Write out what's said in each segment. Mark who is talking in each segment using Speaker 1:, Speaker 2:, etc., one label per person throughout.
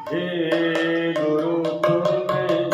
Speaker 1: हे गुरु तुम्हें,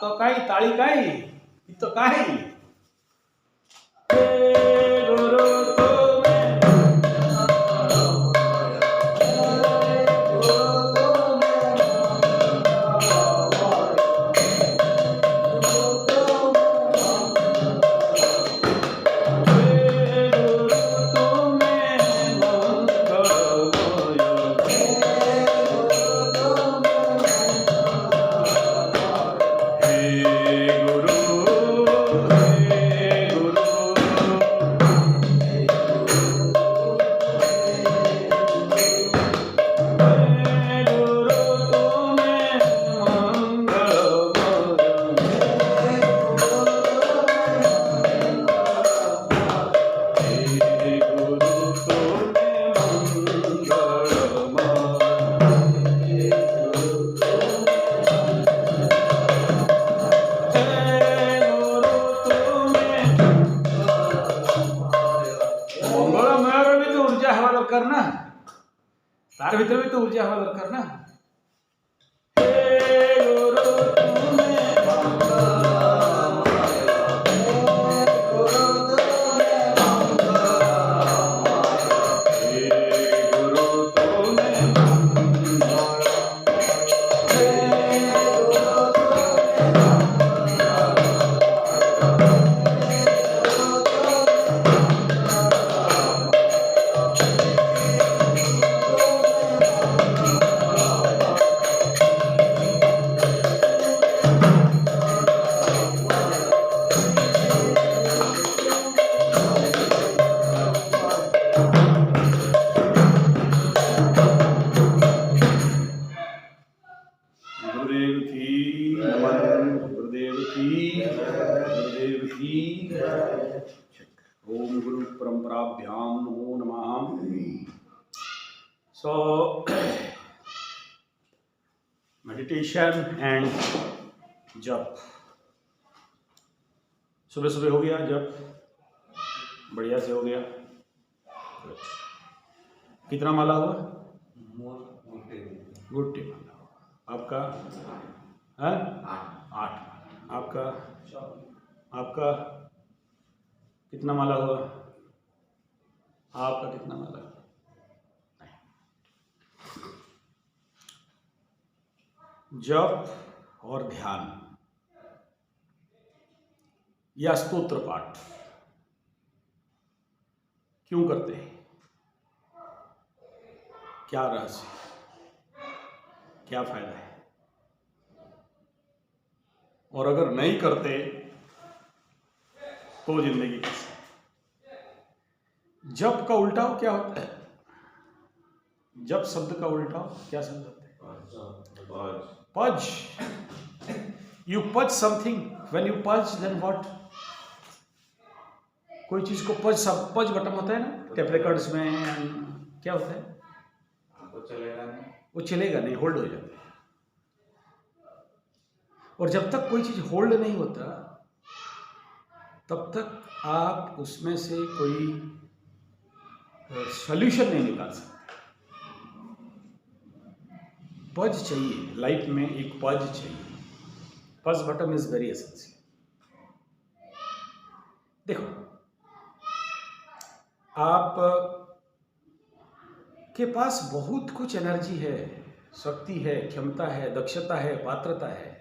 Speaker 1: तो काही ताळी काही इथं काही करना तार भीतर भी तो ऊर्जा हवा दरकार ना। ओम गुरु परंपराभ्याम नमो नमः। So meditation and जप सुबह सुबह हो गया, जप बढ़िया से हो गया। कितना माला हुआ? गुड टे माला आपका है 8। आपका कितना माला हुआ? आपका कितना माला? जप और ध्यान या स्तोत्र पाठ क्यों करते हैं? क्या रहस्य, क्या फायदा है? और अगर नहीं करते तो जिंदगी कैसे? जप का उल्टाव क्या होता है? जप शब्द का उल्टाव क्या शब्द होता है? पज। यू पच समथिंग, व्हेन यू पच देन व्हाट? कोई चीज को पच बटन होता है ना टेप रिकॉर्ड्स में, क्या होता है? वो चलेगा नहीं, होल्ड हो जाता है। और जब तक कोई चीज होल्ड नहीं होता तब तक आप उसमें से कोई सॉल्यूशन नहीं निकाल सकते। पज चाहिए लाइफ में, एक पज चाहिए। पज बटन इज वेरी एसेंशियल। देखो, आप के पास बहुत कुछ एनर्जी है, शक्ति है, क्षमता है, दक्षता है, पात्रता है,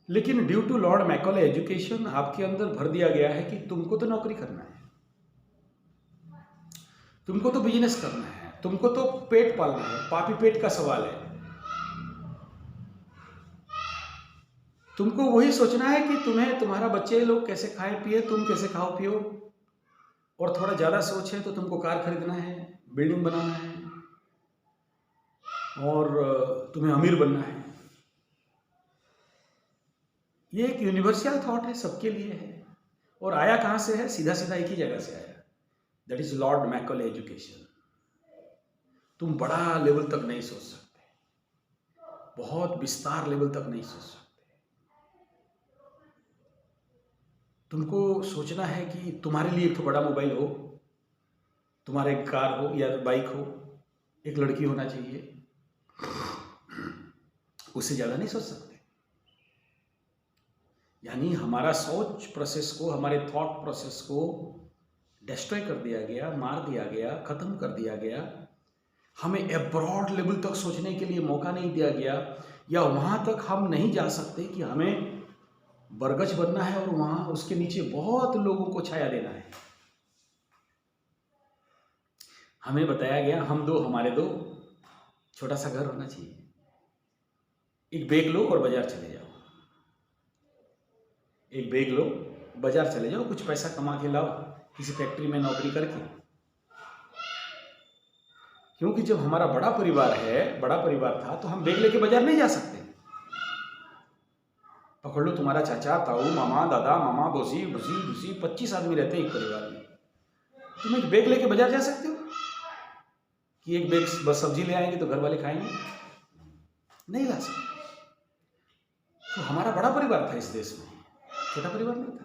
Speaker 1: लेकिन due to lord Macaulay education आपके अंदर भर दिया गया है कि तुमको तो नौकरी करना है, तुमको तो बिजनेस करना है, तुमको तो पेट पालना है, पापी पेट का सवाल है। तुमको वही सोचना है कि तुम्हें तुम्हारा बच्चे लोग कैसे खाए पिए, तुम कैसे खाओ पियो, और थोड़ा ज्यादा सोच है तो तुमको कार खरीदना है, बिल्डिंग बनाना है, और तुम्हें अमीर बनना है। ये एक यूनिवर्सल थॉट है, सबके लिए है। और आया कहां से है? सीधा सीधा एक ही जगह से आया, that is Lord Macaulay education. तुम बड़ा लेवल तक नहीं सोच सकते, बहुत विस्तार लेवल तक नहीं सोच सकते। तुमको सोचना है कि तुम्हारे लिए एक तो बड़ा मोबाइल हो, तुम्हारा एक कार हो या बाइक हो, एक लड़की होना चाहिए, उससे ज्यादा नहीं सोच सकते। यानी हमारा सोच प्रोसेस को, हमारे थॉट प्रोसेस को डिस्ट्रॉय कर दिया गया, मार दिया गया, खत्म कर दिया गया। हमें अब्रॉड लेवल तक सोचने के लिए मौका नहीं दिया गया, या वहां तक हम नहीं जा सकते कि हमें बरगज बनना है और वहां उसके नीचे बहुत लोगों को छाया देना है। हमें बताया गया हमारे दो, छोटा सा घर होना चाहिए, एक बैग लो और बाजार चले जाओ, एक बैग लो, बाजार चले जाओ, कुछ पैसा कमा के लाओ, किसी फैक्ट्री में नौकरी करके। क्योंकि जब हमारा बड़ा परिवार था तो हम बैग लेके बाजार नहीं जा सकते। पकड़ लो, तुम्हारा चाचा, ताऊ, मामा, दादा, मामा, बौसी, भूसी 25 आदमी रहते हैं एक परिवार में। तुम एक बैग लेके बाजार जा सकते हो कि एक बैग बस सब्जी ले आएंगे तो घर वाले खाएंगे? नहीं ला सकते। तो हमारा बड़ा परिवार था इस देश में, छोटा परिवार नहीं था।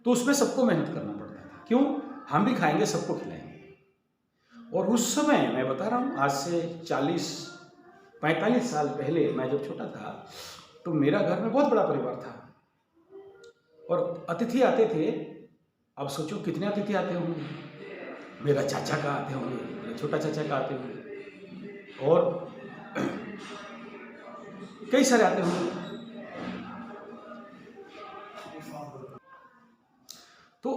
Speaker 1: तो उसमें सबको मेहनत करना पड़ता था। क्यों? हम भी खाएंगे, सबको खिलाएंगे। और उस समय मैं बता रहा हूँ, आज से 40-45 साल पहले मैं जब छोटा था तो मेरा घर में बहुत बड़ा परिवार था, और अतिथि आते थे। अब सोचो कितने अतिथि आते होंगे। मेरा चाचा का आते होंगे, मेरा छोटा चाचा का आते होंगे, और कई सारे आते होंगे। तो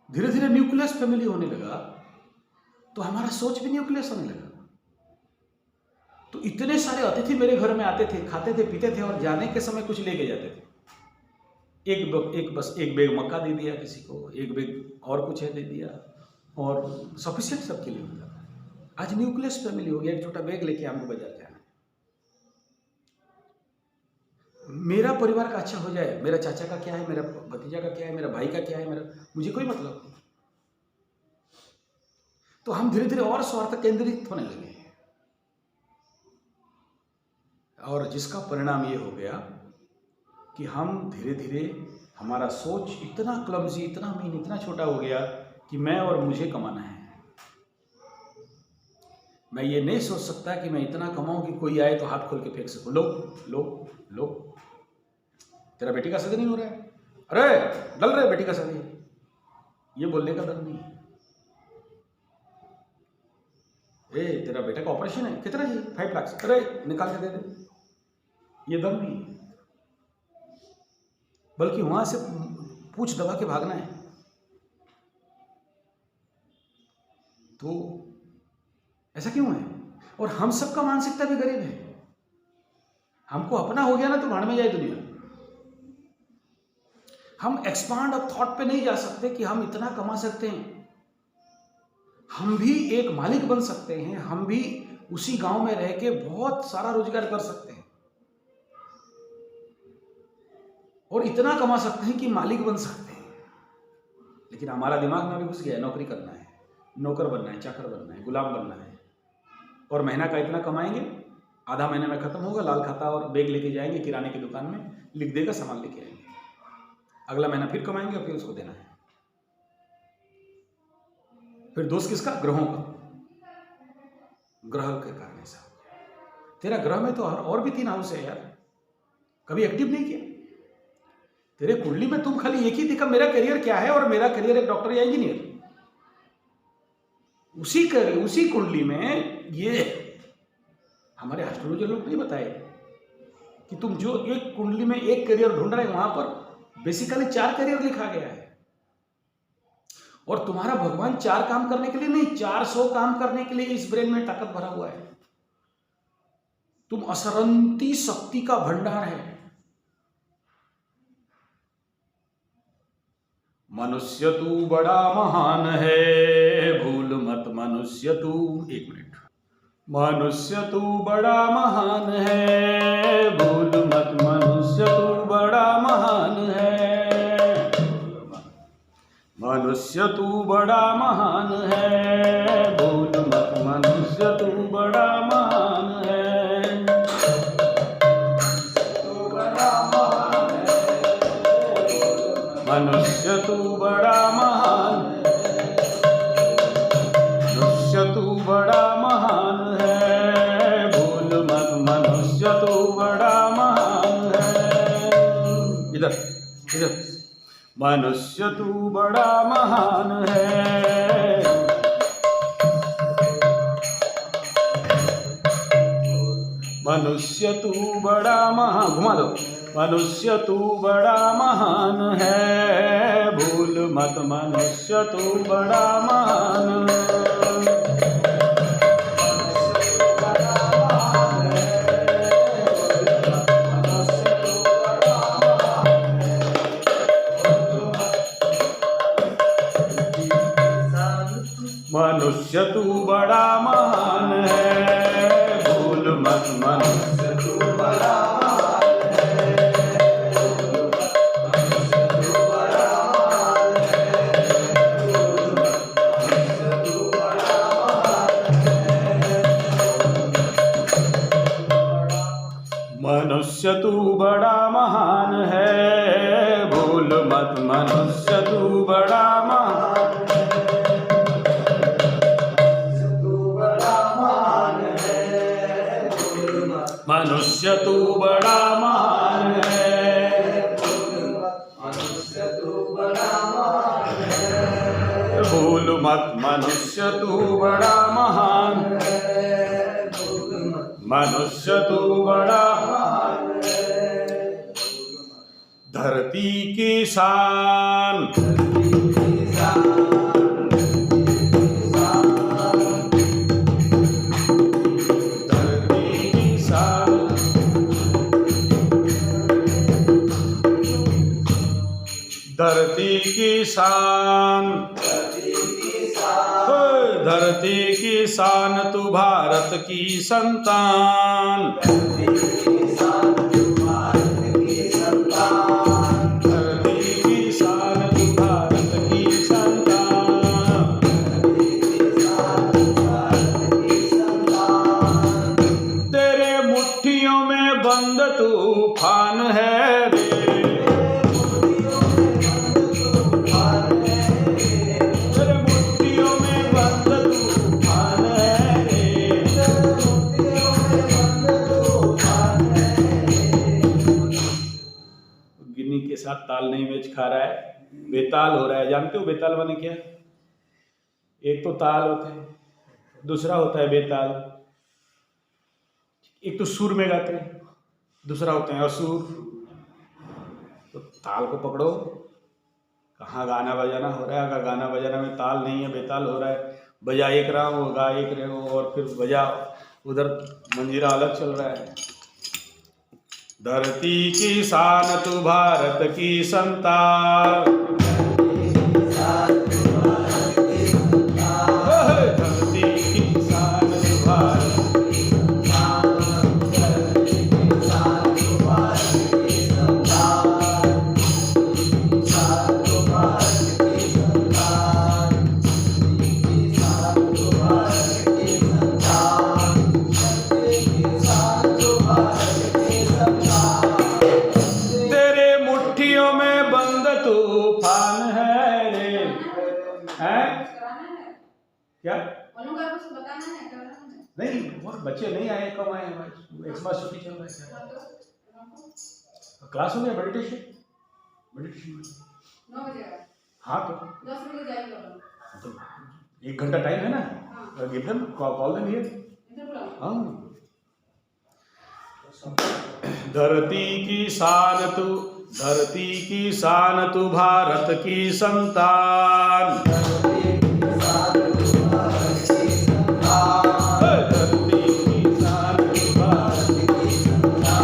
Speaker 1: धीरे धीरे न्यूक्लियस फैमिली होने लगा, तो हमारा सोच भी न्यूक्लियस होने लगा। तो इतने सारे अतिथि मेरे घर में आते थे, खाते थे, पीते थे, और जाने के समय कुछ लेके जाते थे। एक बैग मक्का दे दिया किसी को, एक बैग और कुछ है दे दिया, और सफिशिएंट सबके लिए होता था। आज न्यूक्लियस फैमिली हो गया, एक छोटा बैग लेके हमको बाजार जाना है। मेरा परिवार का अच्छा हो जाए, मेरा चाचा का क्या है, मेरा भतीजा का क्या है, मेरा भाई का क्या है, मुझे कोई मतलब नहीं। तो हम धीरे धीरे और स्वार्थ केंद्रित होने लगे, और जिसका परिणाम ये हो गया कि हम धीरे धीरे, हमारा सोच इतना क्लमजी, इतना मीन, इतना छोटा हो गया कि मैं और मुझे कमाना है। मैं ये नहीं सोच सकता कि मैं इतना कमाऊं कि कोई आए तो हाथ खोल के फेंक सकूं, लो लो लो, तेरा बेटी का शादी नहीं हो रहा है, अरे डल रहे बेटी का शादी, ये बोलने का दम नहीं है। तेरा बेटा का ऑपरेशन है, कितना जी? 5 लाख, अरे निकाल के दे दे, ये दम नहीं है। बल्कि वहां से पूछ दबा के भागना है। तो ऐसा क्यों है? और हम सबका मानसिकता भी गरीब है। हमको अपना हो गया ना तो भाड़ में जाए दुनिया। हम एक्सपांड ऑफ थॉट पे नहीं जा सकते कि हम इतना कमा सकते हैं, हम भी एक मालिक बन सकते हैं, हम भी उसी गांव में रह के बहुत सारा रोजगार कर सकते हैं। और इतना कमा सकते हैं कि मालिक बन सकते हैं। लेकिन हमारा दिमाग में भी घुस गया है, नौकरी करना है, नौकर बनना है, चाकर बनना है, गुलाम बनना है। और महीना का इतना कमाएंगे, आधा महीने में खत्म होगा, लाल खाता और बैग लेके जाएंगे किराने की दुकान में, लिख देगा सामान लेके आएंगे, अगला महीना फिर कमाएंगे और फिर उसको देना है। फिर दोष किसका? ग्रहों का। ग्रह के कारण ऐसा हो गया। तेरा ग्रह में तो और भी 3 हाउस है यार, कभी एक्टिव नहीं किया। तेरे कुंडली में तुम खाली एक ही देखा, मेरा करियर क्या है, और मेरा करियर एक डॉक्टर या इंजीनियर। उसी कुंडली में ये हमारे एस्ट्रोलॉजर लोग नहीं बताए कि तुम जो एक कुंडली में एक करियर ढूंढ रहे हो, वहां पर बेसिकली 4 करियर लिखा गया है। और तुम्हारा भगवान 4 काम करने के लिए नहीं, 400 काम करने के लिए इस ब्रेन में ताकत भरा हुआ है। तुम असरंती शक्ति का भंडार है। मनुष्य तू बड़ा महान है, भूल मत मनुष्य तू। 1 मिनट। मनुष्य तू बड़ा महान है, भूल मत मनुष्य तू बड़ा महान है। मनुष्य तू बड़ा महान है, भूल मत मनुष्य तू बड़ा महान है। मनुष्य तू बड़ा महान है, मनुष्य तू बड़ा महान है, भूल मत मनुष्य तू बड़ा महान है। इधर इधर। मनुष्य तू बड़ा महान है, मनुष्य तू बड़ा महान। घुमा दो। मनुष्य तू बड़ा महान है, भूल मत मनुष्य तू बड़ा महान है। मनुष्य तू बड़ा महान है, भूल मत मनुष्य तू बड़ा महान है। मनुष्य तू बड़ा महान है, मनुष्य तू बड़ा महान है। मनुष्य तू बड़ा महान है, भूल मत मनुष्य तू बड़ा महान है। मनुष्य तू बड़ा महान है, मनुष्य तू बड़ा महान है। भूल मत मनुष्य तू बड़ा महान है, मनुष्य तू बड़ा महान है। धरती की शान, धरती की शान, धरती की शान तू भारत की संतान। धरती की शान तू भारत की संतान, धरती की शान तू भारत की संतान, धरती की शान तू भारत की संतान। तेरे मुट्ठियों में बंद तूफान है रे, के साथ ताल नहीं मैच खा रहा है, बेताल हो रहा है। जानते हो बेताल माने क्या? एक तो ताल होता है, दूसरा होता है बेताल। एक तो सुर में गाते हैं, दूसरा होते हैं असुर। तो ताल को पकड़ो, कहाँ गाना बजाना हो रहा है। अगर गाना बजाना में ताल नहीं है, बेताल हो रहा है, बजा एक रहा हो, गा एक रहे हो, और फिर बजा उधर मंजीरा अलग चल रहा है। धरती की शान तू भारत की संतान, धरती की शान तू भारत की संतान, धरती की शान तू भारत की संतान, धरती की शान तू भारत की संतान। क्या
Speaker 2: उनका कुछ बताना है क्या?
Speaker 1: नहीं, वो बच्चे नहीं आए, कब आए भाई? एक्सपास छुट्टी चल रहा है। क्लास हो गया मेडिटेशन
Speaker 2: 9 बजे।
Speaker 1: हाँ तो
Speaker 2: 10 बजे जाएगा
Speaker 1: तो 1 घंटा टाइम है ना, give them call them here. हाँ, धरती की शान तू भारत की संतान। धरती की शान तू भारत की संतान।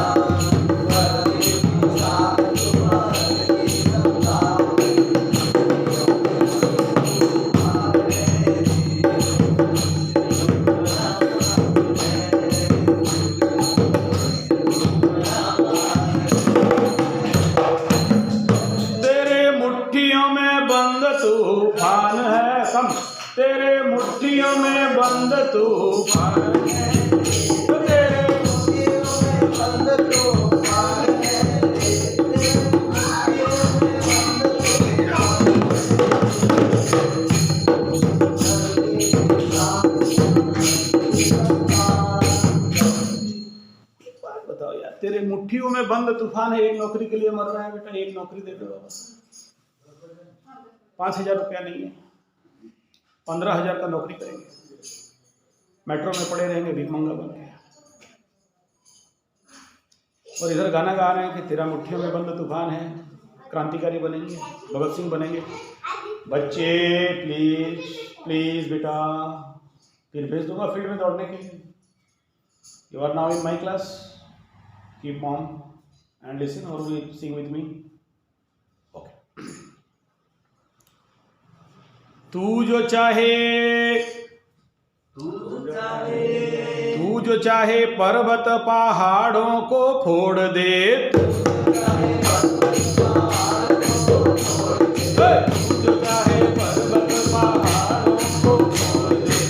Speaker 1: तूफान है कम, तेरे मुट्ठियों में बंद तूफान है, तेरे मुट्ठियों में बंद तूफान है, तेरे मुट्ठियों में बंद एक बात बताओ यार, तेरे मुट्ठियों में बंद तूफान है, एक नौकरी के लिए मर रहा है बेटा, एक नौकरी दे दो। 5,000 रुपया नहीं है, 15,000 का नौकरी करेंगे, मेट्रो में पड़े रहेंगे भिखमंगा बन के, और इधर गाना गा रहे हैं कि तेरा मुट्ठियों में बंद तूफान है, क्रांतिकारी बनेंगे, भगत सिंह बनेंगे। बच्चे प्लीज प्लीज बेटा, फिर भेज दूंगा फील्ड में दौड़ने के लिए। You are now in my class, keep mom and listen और we sing with me. Okay. तू जो चाहे पर्वत पहाड़ों को फोड़ दे, तू जो चाहे पर्वत पहाड़ों को फोड़ दे,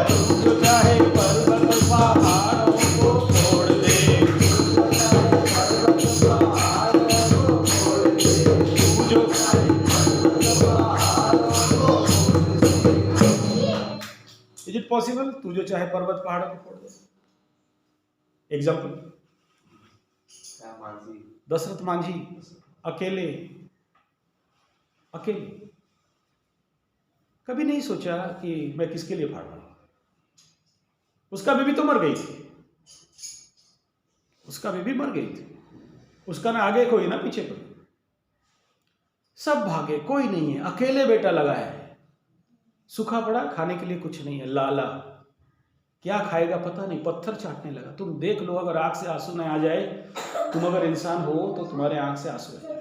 Speaker 1: तू जो चाहे पर्वत पहाड़ों को फोड़ दे, इज इट पॉसिबल? तू जो चाहे पर्वत पहाड़ों को फोड़ दे। एग्जाम्पल, दशरथ मांझी अकेले कभी नहीं सोचा कि मैं किसके लिए फाड़ रहा हूं। उसका बीवी तो मर गई थी, उसका ना आगे कोई ना पीछे कोई, सब भागे, कोई नहीं है, अकेले बेटा लगा है, सूखा पड़ा, खाने के लिए कुछ नहीं है, लाला क्या खाएगा पता नहीं, पत्थर चाटने लगा। तुम देख लो, अगर आंख से आंसू न आ जाए, तुम अगर इंसान हो तो तुम्हारे आंख से आंसू आ जाए।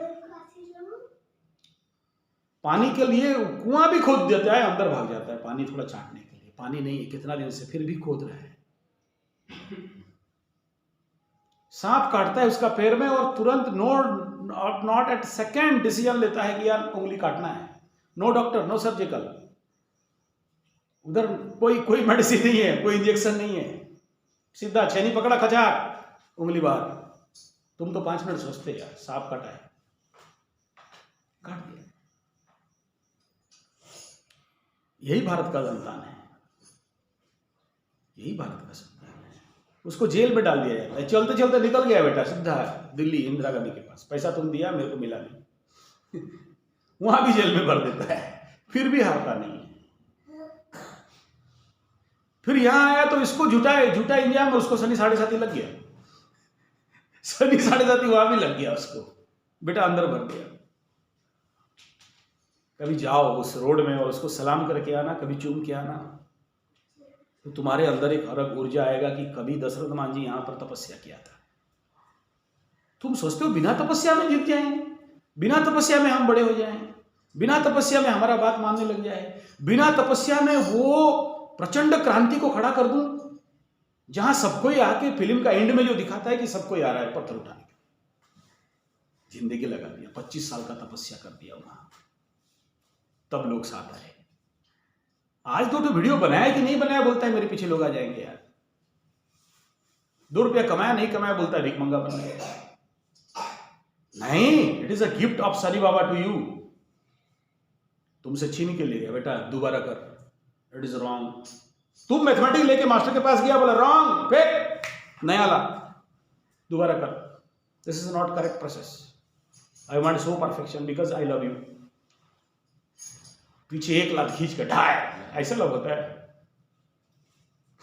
Speaker 1: पानी के लिए कुआं भी खोद देता है, अंदर भाग जाता है पानी थोड़ा चाटने के लिए, पानी नहीं है कितना दिन से, फिर भी खोद रहा है। सांप काटता है उसका पैर में और तुरंत नॉट एट सेकेंड डिसीजन लेता है कि यार उंगली काटना है, नो डॉक्टर, नो सर्जिकल, उधर कोई मेडिसिन नहीं है, कोई इंजेक्शन नहीं है, सीधा छेनी पकड़ा, खचाक उंगली बाहर। तुम तो 5 मिनट सोचते यार, सांप काटा है, काट दिया। यही भारत का संतान है, यही भारत का संतान है। उसको जेल में डाल दिया जाता है, चलते चलते निकल गया बेटा सीधा दिल्ली इंदिरा गांधी के पास, पैसा तुम दिया मेरे को मिला नहीं वहां भी जेल में भर देता है, फिर भी हारता नहीं है। फिर यहां आया तो इसको झूठा इंडिया में उसको शनि 7.5 लग गया, शनि 7.5 वहां भी लग गया उसको, बेटा अंदर भर गया। कभी जाओ उस रोड में और उसको सलाम करके आना, कभी चूम के आना, तो तुम्हारे अंदर एक अलग ऊर्जा आएगा कि कभी दशरथ मांझी यहां पर तपस्या किया था। तुम सोचते हो बिना तपस्या में जीत जाएंगे, बिना तपस्या में हम बड़े हो जाएं, बिना तपस्या में हमारा बात मानने लग जाए, बिना तपस्या में वो प्रचंड क्रांति को खड़ा कर दूं, जहां सबको ही आके फिल्म का एंड में जो दिखाता है कि सबको ही आ रहा है पत्थर उठाने के, जिंदगी लगा दिया, 25 साल का तपस्या कर दिया वहां, तब लोग साथ आए। आज तो वीडियो बनाया कि नहीं बनाया बोलता है, मेरे पीछे लोग आ जाएंगे यार, 2 रुपया कमाया नहीं कमाया बोलता है, भिखमंगा बन गया। नहीं, it is a gift of Shani Baba to you. तुमसे छीन के ले गया, बेटा दोबारा कर, इट इज रॉन्ग। तुम मैथमेटिक्स लेके मास्टर के पास गया, बोला रॉन्ग, फेक, नया ला, दोबारा कर, this is not correct process, I want so perfection because I love you. पीछे एक लात खींच कर ढाई, ऐसे लव होता है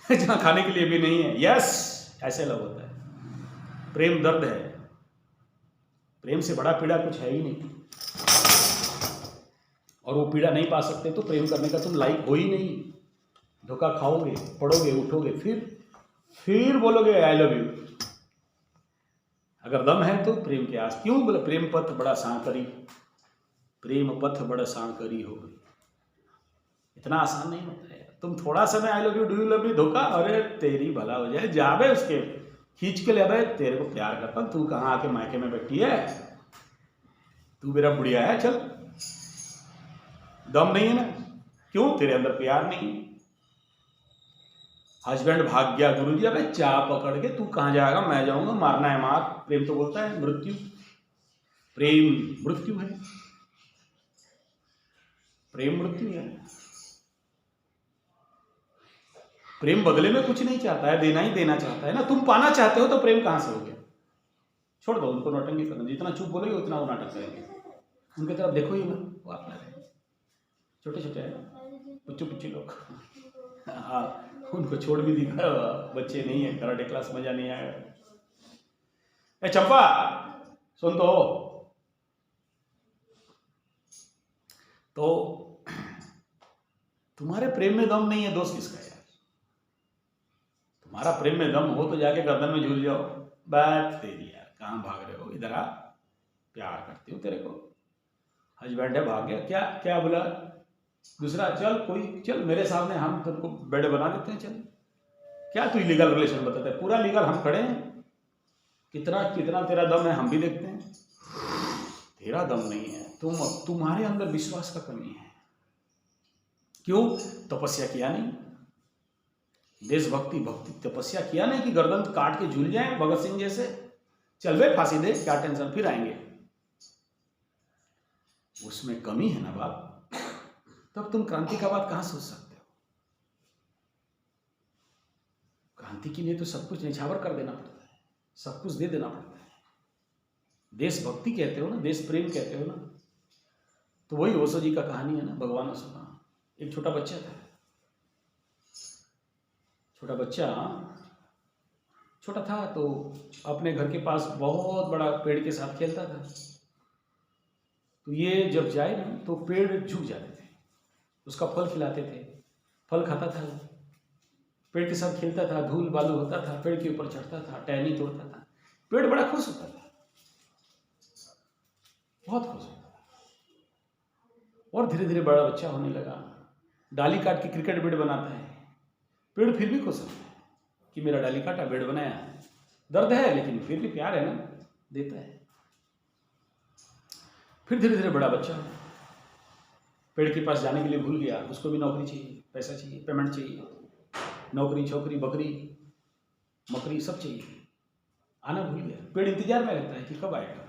Speaker 1: जहां खाने के लिए भी नहीं है, यस ऐसे लव होता है। प्रेम दर्द है, प्रेम से बड़ा पीड़ा कुछ है ही नहीं, और वो पीड़ा नहीं पा सकते तो प्रेम करने का तुम लायक हो ही नहीं। धोखा खाओगे, पढ़ोगे, उठोगे, फिर बोलोगे आई लव यू। अगर दम है तो प्रेम के आस, क्यों बोले प्रेम पथ बड़ा सांकरी, प्रेम पथ बड़ा सांकरी हो गई, इतना आसान नहीं होता है। तुम थोड़ा समय I love you, do you love me, धोखा, अरे तेरी भला हो जाए, जाबे उसके खींच के ले भाई, तेरे को प्यार करता हूं, तू कहाँ आके मायके में बैठी है, तू मेरा बुढ़िया है, चल। दम नहीं है ना, क्यों, तेरे अंदर प्यार नहीं है। हस्बैंड भाग गया, गुरुजी अबे चा पकड़ के तू कहाँ जाएगा, मैं जाऊंगा, मारना है मार। प्रेम तो बोलता है मृत्यु, प्रेम मृत्यु है, प्रेम मृत्यु है। प्रेम बदले में कुछ नहीं चाहता है, देना ही देना चाहता है ना। तुम पाना चाहते हो तो प्रेम कहां से हो गया। छोड़ दो उनको, नौटंकी करना, जितना चुप बोलोगे उतना वो नाटक करेंगे। उनकी तरफ देखो ही ना, वो अपना रहे, छोटे छोटे हैं, पुच्चू पुच्ची लोग। हाँ, उनको छोड़ भी दिखा, बच्चे नहीं है, कराटे क्लास मजा नहीं आया। ए चंपा सुन तो तुम्हारे प्रेम में दम नहीं है, दोस्त किसका है यार। तुम्हारा प्रेम में दम हो तो जाके गर्दन में झूल जाओ, बात तेरी यार, कहाँ भाग रहे हो, इधर आ, प्यार करती हूँ तेरे को। हस्बैंड है, भाग गया, क्या क्या बोला दूसरा, चल कोई, चल मेरे सामने, हम तुमको बेड बना देते हैं, चल। क्या तू इलीगल रिलेशन बताता है, पूरा लीगल हम खड़े हैं, कितना कितना तेरा दम है हम भी देखते हैं। तेरा दम नहीं है, तुम्हारे अंदर विश्वास का कमी है। क्यों, तपस्या किया नहीं, देशभक्ति भक्ति तपस्या किया नहीं कि गर्दन काट के झूल जाए भगत सिंह जैसे, चल बे फांसी दे, क्या टेंशन, फिर आएंगे। उसमें कमी है ना बाप, तब तुम क्रांति का बात कहां सोच सकते हो। क्रांति के लिए तो सब कुछ निछावर कर देना पड़ता है, सब कुछ दे देना पड़ता है। देशभक्ति कहते हो ना, देश प्रेम कहते हो ना, तो वही ओशो जी का कहानी है ना, भगवान ने सुना। एक छोटा बच्चा था, छोटा बच्चा छोटा था तो अपने घर के पास बहुत बड़ा पेड़ के साथ खेलता था। तो ये जब जाए ना तो पेड़ झुक जाते थे, उसका फल खिलाते थे, फल खाता था, पेड़ के साथ खेलता था, धूल बालू होता था, पेड़ के ऊपर चढ़ता था, टहनी तोड़ता था, पेड़ बड़ा खुश होता था, बहुत खुश होता था। और धीरे धीरे बड़ा बच्चा होने लगा, डाली काट के क्रिकेट बेड बनाता है, पेड़ फिर भी खुश होता है कि मेरा डाली काटा, बेड बनाया, दर्द है लेकिन फिर भी प्यार है ना, देता है। फिर धीरे धीरे बड़ा बच्चा पेड़ के पास जाने के लिए भूल गया, उसको भी नौकरी चाहिए, पैसा चाहिए, पेमेंट चाहिए, नौकरी छोकरी बकरी मकरी सब चाहिए, आना भूल गया। पेड़ इंतजार में रहता है कि कब आएगा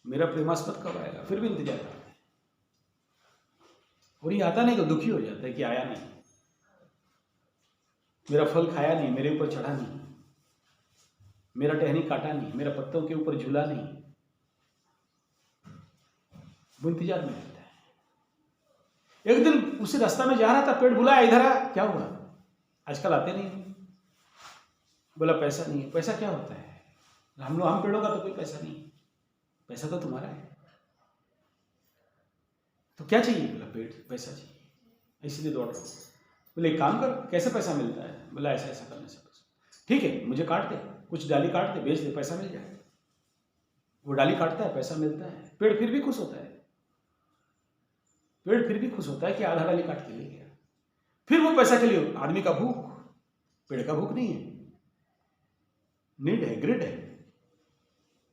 Speaker 1: मेरा प्रेमास्पद, कब आएगा, फिर भी इंतजार करता है, और ये आता नहीं तो दुखी हो जाता है कि आया नहीं, मेरा फल खाया नहीं, मेरे ऊपर चढ़ा नहीं, मेरा टहनी काटा नहीं, मेरा पत्तों के ऊपर झूला नहीं, वो इंतजार में रहता है। एक दिन उसी रास्ता में जा रहा था, पेड़ बुलाया, इधर आ, क्या हुआ, आजकल आते नहीं। बोला पैसा नहीं है। पैसा क्या होता है, हम पेड़ों का तो कोई पैसा नहीं, पैसा तो तुम्हारा है। तो क्या चाहिए, बोला पेड़ पैसा चाहिए, इसीलिए दौड़ रहा हूँ। बोले एक काम कर, कैसे पैसा मिलता है, बोला ऐसा ऐसा करने से पैसा। ठीक है, मुझे काट दे, कुछ डाली काट दे, बेच दे, पैसा मिल जाए। वो डाली काटता है, पैसा मिलता है, पेड़ फिर भी खुश होता है, पेड़ फिर भी खुश होता है कि आधा डाली काट के ले गया। फिर वो पैसा के लिए, आदमी का भूख, पेड़ का भूख नहीं है, नीड है, ग्रिड है,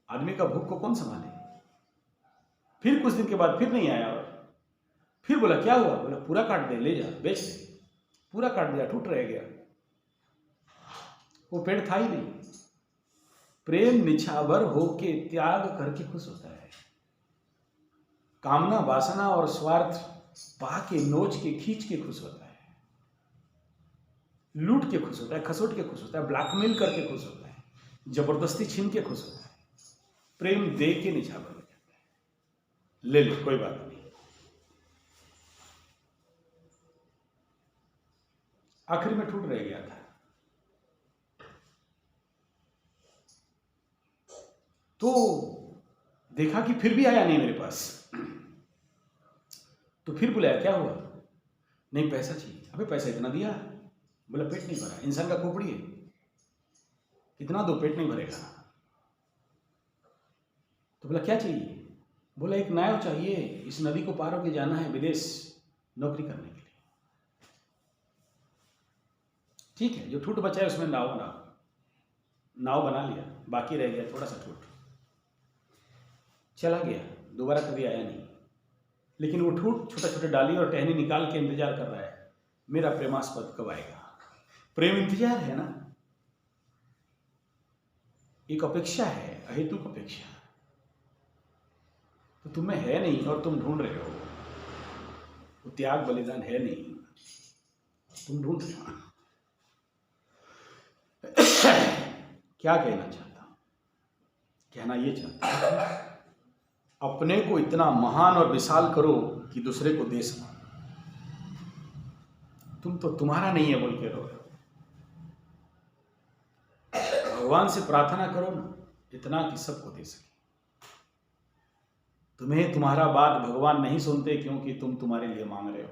Speaker 1: आदमी का भूख को कौन संभाले। फिर कुछ दिन के बाद फिर नहीं आया, और फिर बोला क्या हुआ, बोला पूरा काट दे, ले जा, बेच दे। पूरा काट दिया, टूट रह गया, वो पेड़ था ही नहीं। प्रेम निछावर होके त्याग करके खुश होता है, कामना, वासना और स्वार्थ पा के, नोच के, खींच के खुश होता है, लूट के खुश होता है, खसोट के खुश होता है, ब्लैकमेल करके खुश होता है, जबरदस्ती छीन के खुश होता है, प्रेम दे के निछावर हो जाता है। ले लो, कोई बात नहीं। आखिर में ठूट रह गया था। तो देखा कि फिर भी आया नहीं मेरे पास, तो फिर बुलाया, क्या हुआ? नहीं, पैसा चाहिए। अबे पैसा इतना दिया? बोला पेट नहीं भरा। इंसान का खोपड़ी है, कितना दो, पेट नहीं भरेगा। तो बोला क्या चाहिए? बोला एक नाव चाहिए, इस नदी को पार होके जाना है विदेश नौकरी करने के लिए। ठीक है, जो ठूठ बचा है उसमें नाव बना लिया, बाकी रह गया थोड़ा सा ठूठ। चला गया, दोबारा कभी आया नहीं। लेकिन वो ठूठ छोटा छोटा डाली और टहनी निकाल के इंतजार कर रहा है, मेरा प्रेमास्पद कब आएगा। प्रेम इंतजार है ना, एक अपेक्षा है, अहेतुक अपेक्षा। तो तुम्हें है नहीं और तुम ढूंढ रहे हो, वो त्याग बलिदान है नहीं, तुम ढूंढ रहे हो। क्या कहना चाहता हूं? कहना ये चाहता हूं, अपने को इतना महान और विशाल करो कि दूसरे को दे सको। तुम तो तुम्हारा नहीं है बोल के रो रहे हो। भगवान से प्रार्थना करो ना इतना कि सबको दे सके। तुम्हें तुम्हारा बात भगवान नहीं सुनते क्योंकि तुम तुम्हारे लिए मांग रहे हो।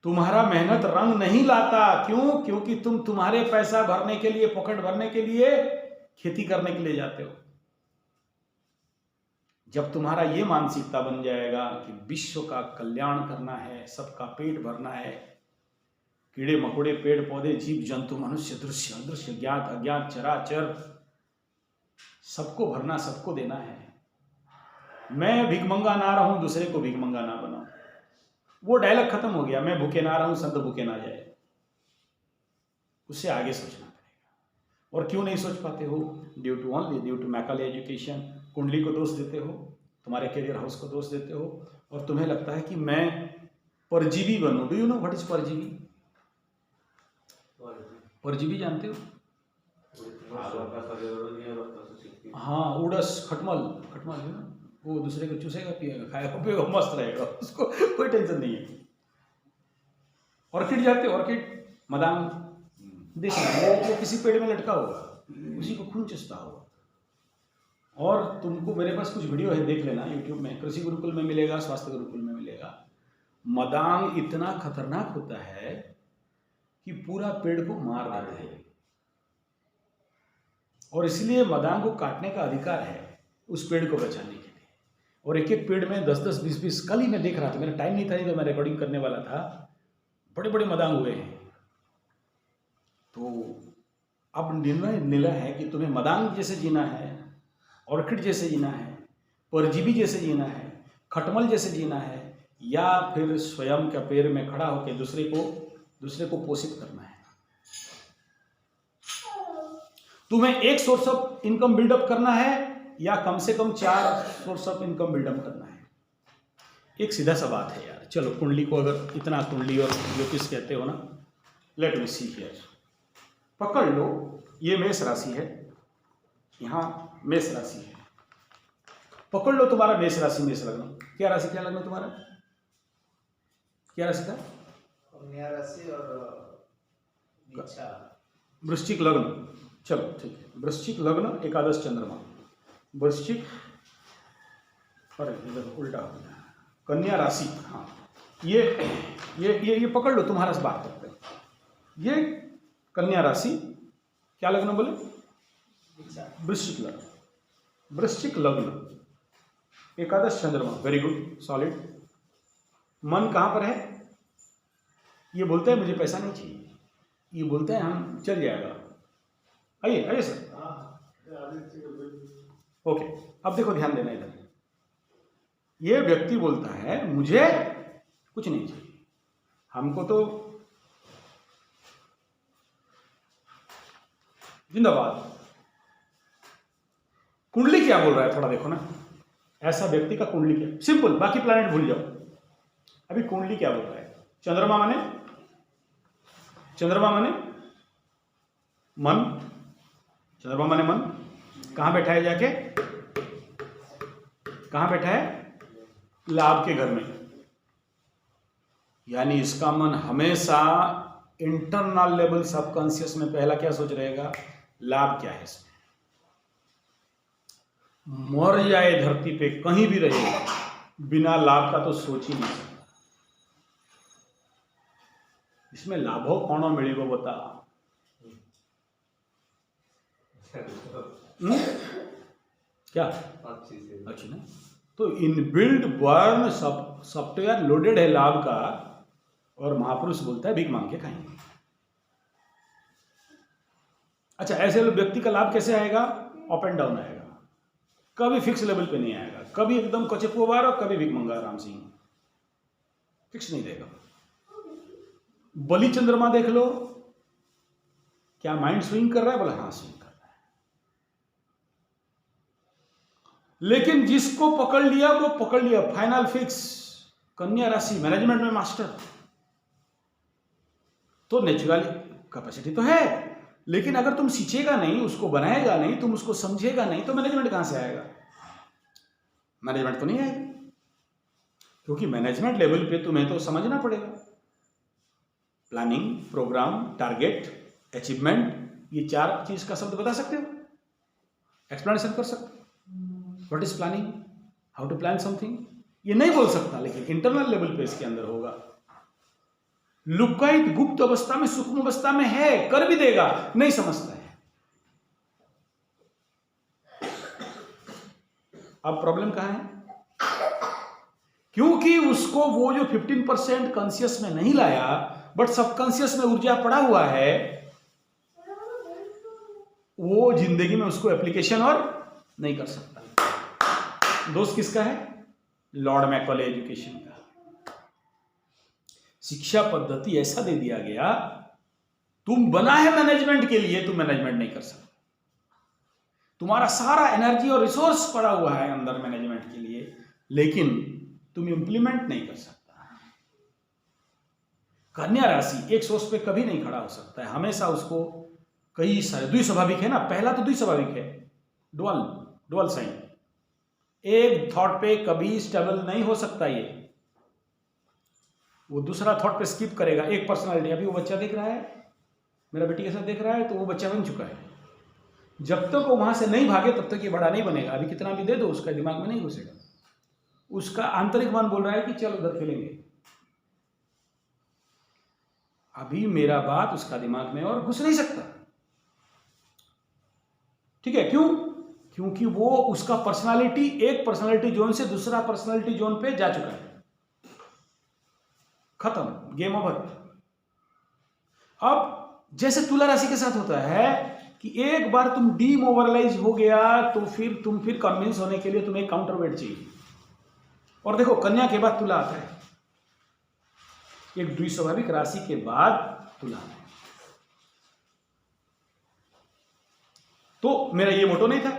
Speaker 1: तुम्हारा मेहनत रंग नहीं लाता, क्यों? क्योंकि तुम तुम्हारे पैसा भरने के लिए, पॉकेट भरने के लिए खेती करने के लिए जाते हो। जब तुम्हारा ये मानसिकता बन जाएगा कि विश्व का कल्याण करना है, सबका पेट भरना है, कीड़े मकोड़े, पेड़ पौधे, जीव जंतु, मनुष्य, दृश्य अदृश्य, ज्ञात अज्ञात, चराचर, सबको भरना, सबको देना है। मैं भिखमंगा ना रहूं, दूसरे को भिखमंगा ना बनाऊं। वो डायलॉग खत्म हो गया। मैं भूखे ना रहूं, संत भूखे ना जाए। उससे आगे सोचना पड़ेगा। और क्यों नहीं सोच पाते हो? Due to Macaulay education. कुंडली को दोष देते हो, तुम्हारे करियर हाउस को दोष देते हो, और तुम्हें लगता है कि मैं परजीवी बनूं। Do you know what is परजीवी? परजीवी जानते हो? हाँ, उड़स, खटमल है ना, वो दूसरे को चूसेगा, पिएगा, खाएगा, पिएगा, मस्त रहेगा, उसको कोई टेंशन नहीं है। ऑर्किड जानते हो? ऑर्किड, मदान, देखना, वो किसी पेड़ में लटका होगा, उसी को खून चूसता होगा। और तुमको, मेरे पास कुछ वीडियो है, देख लेना यूट्यूब में, कृषि गुरुकुल में मिलेगा, स्वास्थ्य गुरुकुल में मिलेगा। मदांग इतना खतरनाक होता है कि पूरा पेड़ को मार देता है, और इसलिए मदांग को काटने का अधिकार है उस पेड़ को बचाने के लिए। और एक एक पेड़ में 10-10, 20-20, कल ही मैं देख रहा था, मेरा टाइम नहीं था, नहीं तो मैं रिकॉर्डिंग करने वाला था। बड़े बड़े मदांग हुए हैं। तो अब निर्णय मिला है कि तुम्हें मदांग जैसे जीना है, ऑर्किड जैसे जीना है, परजीवी जैसे जीना है, खटमल जैसे जीना है, या फिर स्वयं के पैर में खड़ा होकर दूसरे को पोषित करना है। तुम्हें एक सोर्स ऑफ इनकम बिल्डअप करना है या कम से कम 4 सोर्स ऑफ इनकम बिल्डअप करना है? एक सीधा सा बात है यार। चलो, कुंडली को अगर इतना कुंडली और ज्योतिष कहते हो ना, लेट मी सी हियर। पकड़ लो, ये मेष राशि है, यहाँ मेष राशि है। पकड़ लो तुम्हारा मेष राशि, मेष लग्न। क्या राशि, क्या लग्न तुम्हारा? क्या राशि था?
Speaker 3: कन्या राशि और
Speaker 1: वृश्चिक लग्न। चलो ठीक है, वृश्चिक लग्न, एकादश चंद्रमा, वृश्चिक, अरे इधर उल्टा हो गया, कन्या राशि। हाँ, ये पकड़ लो, तुम्हारा से बात करते हैं। ये कन्या राशि, क्या लग्न बोले? वृश्चिक लग्न, वृश्चिक लग्न, एकादश चंद्रमा। Very good, solid. मन कहाँ पर है? ये बोलते हैं मुझे पैसा नहीं चाहिए, ये बोलते हैं हम चल जाएगा। आइए सर। ओके, अब देखो, ध्यान देना इधर। ये व्यक्ति बोलता है मुझे कुछ नहीं चाहिए, हमको तो जिंदाबाद। कुंडली क्या बोल रहा है, थोड़ा देखो ना। ऐसा व्यक्ति का कुंडली क्या, सिंपल, बाकी प्लैनेट भूल जाओ। अभी कुंडली क्या बोल रहा है? चंद्रमा माने मन, चंद्रमा माने मन। कहां बैठा है जाके? कहां बैठा है? लाभ के घर में। यानी इसका मन हमेशा इंटरनल लेवल सबकॉन्शियस में पहला क्या सोच रहेगा? लाभ क्या है इसमें। मर जाए धरती पे कहीं भी रहे, बिना लाभ का तो सोच ही नहीं सकता। इसमें लाभो कौन मिलेगा बता? क्या अच्छी ना? तो इनबिल्ट बर्न सॉफ्टवेयर लोडेड है लाभ का, और महापुरुष बोलता है भीख मांग के खाएंगे। अच्छा, ऐसे व्यक्ति का लाभ कैसे आएगा? अप एंड डाउन आएगा, कभी फिक्स लेवल पे नहीं आएगा, कभी एकदम कचपुआर और कभी भीख मंगा राम सिंह, फिक्स नहीं देगा। बलि चंद्रमा देख लो, क्या माइंड स्विंग कर रहा है? बोला हाँ स्विंग कर रहा है। लेकिन जिसको पकड़ लिया वो पकड़ लिया, फाइनल फिक्स। कन्या राशि मैनेजमेंट में मास्टर, तो नेचुरल कैपेसिटी तो है, लेकिन अगर तुम सींचेगा नहीं, उसको बनाएगा नहीं, तुम उसको समझेगा नहीं, तो मैनेजमेंट कहां से आएगा? मैनेजमेंट तो नहीं आएगी, क्योंकि मैनेजमेंट लेवल पे तुम्हें तो समझना पड़ेगा। प्लानिंग, प्रोग्राम, टारगेट, अचीवमेंट, ये 4 चीज का शब्द बता सकते हो? एक्सप्लेनेशन कर सकते हो? What is planning, how to plan something, ये नहीं बोल सकता, लेकिन इंटरनल लेवल पे इसके अंदर होगा। लुकायित गुप्त अवस्था में, सूक्ष्म अवस्था में है, कर भी देगा, नहीं समझता है। अब प्रॉब्लम कहां है? क्योंकि उसको वो जो 15% कॉन्शियस में नहीं लाया, बट सबकॉन्शियस में ऊर्जा पड़ा हुआ है, वो जिंदगी में उसको एप्लीकेशन और नहीं कर सकता। दोस्त किसका है? लॉर्ड मैकॉले एजुकेशन का। शिक्षा पद्धति ऐसा दे दिया गया, तुम बना है मैनेजमेंट के लिए, तुम मैनेजमेंट नहीं कर सकते। तुम्हारा सारा एनर्जी और रिसोर्स पड़ा हुआ है अंदर मैनेजमेंट के लिए, लेकिन तुम इंप्लीमेंट नहीं कर सकता। कन्या राशि एक सोच पे कभी नहीं खड़ा हो सकता है, हमेशा उसको कई सारे द्विस्वाभाविक है ना, पहला तो द्विस्वाभाविक है, डुअल साइन, एक थॉट पे कभी स्टेबल नहीं हो सकता। ये वो दूसरा थॉट पे स्किप करेगा, एक पर्सनालिटी। अभी वो बच्चा देख रहा है, मेरा बेटी के साथ देख रहा है, तो वो बच्चा बन चुका है। जब तक वो वहां से नहीं भागे तब तक ये बड़ा नहीं बनेगा। अभी कितना भी दे दो उसका दिमाग में नहीं घुसेगा, उसका आंतरिक मन बोल रहा है कि चलो उधर खेलेंगे। अभी मेरा बात उसका दिमाग में और घुस नहीं सकता, ठीक है? क्यों? क्योंकि वो उसका पर्सनालिटी एक पर्सनालिटी जोन से दूसरा पर्सनालिटी जोन पे जा चुका है, खत्म, गेम ओवर। अब जैसे तुला राशि के साथ होता है कि एक बार तुम डीमोबलाइज हो गया तो फिर कन्विंस होने के लिए तुम्हें काउंटर वेट चाहिए। और देखो कन्या के बाद तुला आता है, एक द्विस्वाभाविक राशि के बाद तुला है। तो मेरा ये मोटो नहीं था,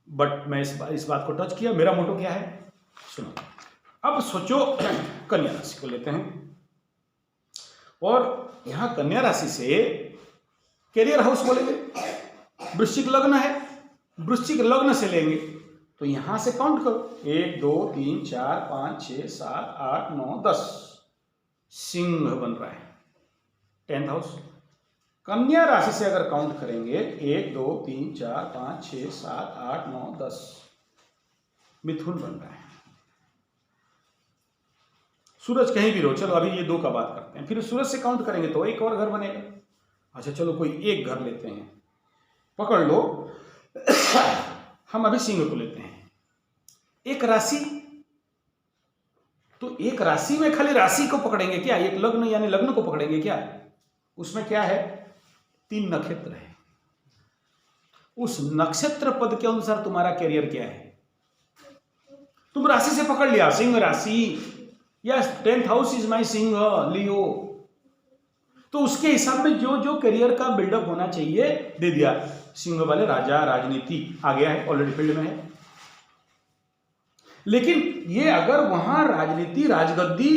Speaker 1: बट मैं इस बात को टच किया। मेरा मोटो क्या है सुनो। अब सोचो कन्या राशि को लेते हैं, और यहां कन्या राशि से कैरियर हाउस बोलेंगे, वृश्चिक लग्न है, वृश्चिक लग्न से लेंगे तो यहां से काउंट करो, 1 2 3 4 5 6 7 8 9 10, सिंह बन रहा है 10th हाउस। कन्या राशि से अगर काउंट करेंगे 1 2 3 4 5 6 7 8 9 10, मिथुन बन रहा है। सूरज कहीं भी रहो, चलो अभी ये 2 का बात करते हैं, फिर सूरज से काउंट करेंगे तो एक और घर बनेगा। अच्छा चलो कोई एक घर लेते हैं, पकड़ लो हम अभी सिंह को लेते हैं। एक राशि, तो एक राशि में खाली राशि को पकड़ेंगे क्या? एक लग्न यानी लग्न को पकड़ेंगे क्या? उसमें क्या है? 3 नक्षत्र है। उस नक्षत्र पद के अनुसार तुम्हारा कैरियर क्या है? तुम राशि से पकड़ लिया सिंह राशि, या 10th हाउस इज माई सिंह लियो, तो उसके हिसाब में जो जो करियर का बिल्डअप होना चाहिए दे दिया। सिंह वाले राजा, राजनीति आ गया है, ऑलरेडी फील्ड में है। लेकिन ये अगर वहां राजनीति राजगद्दी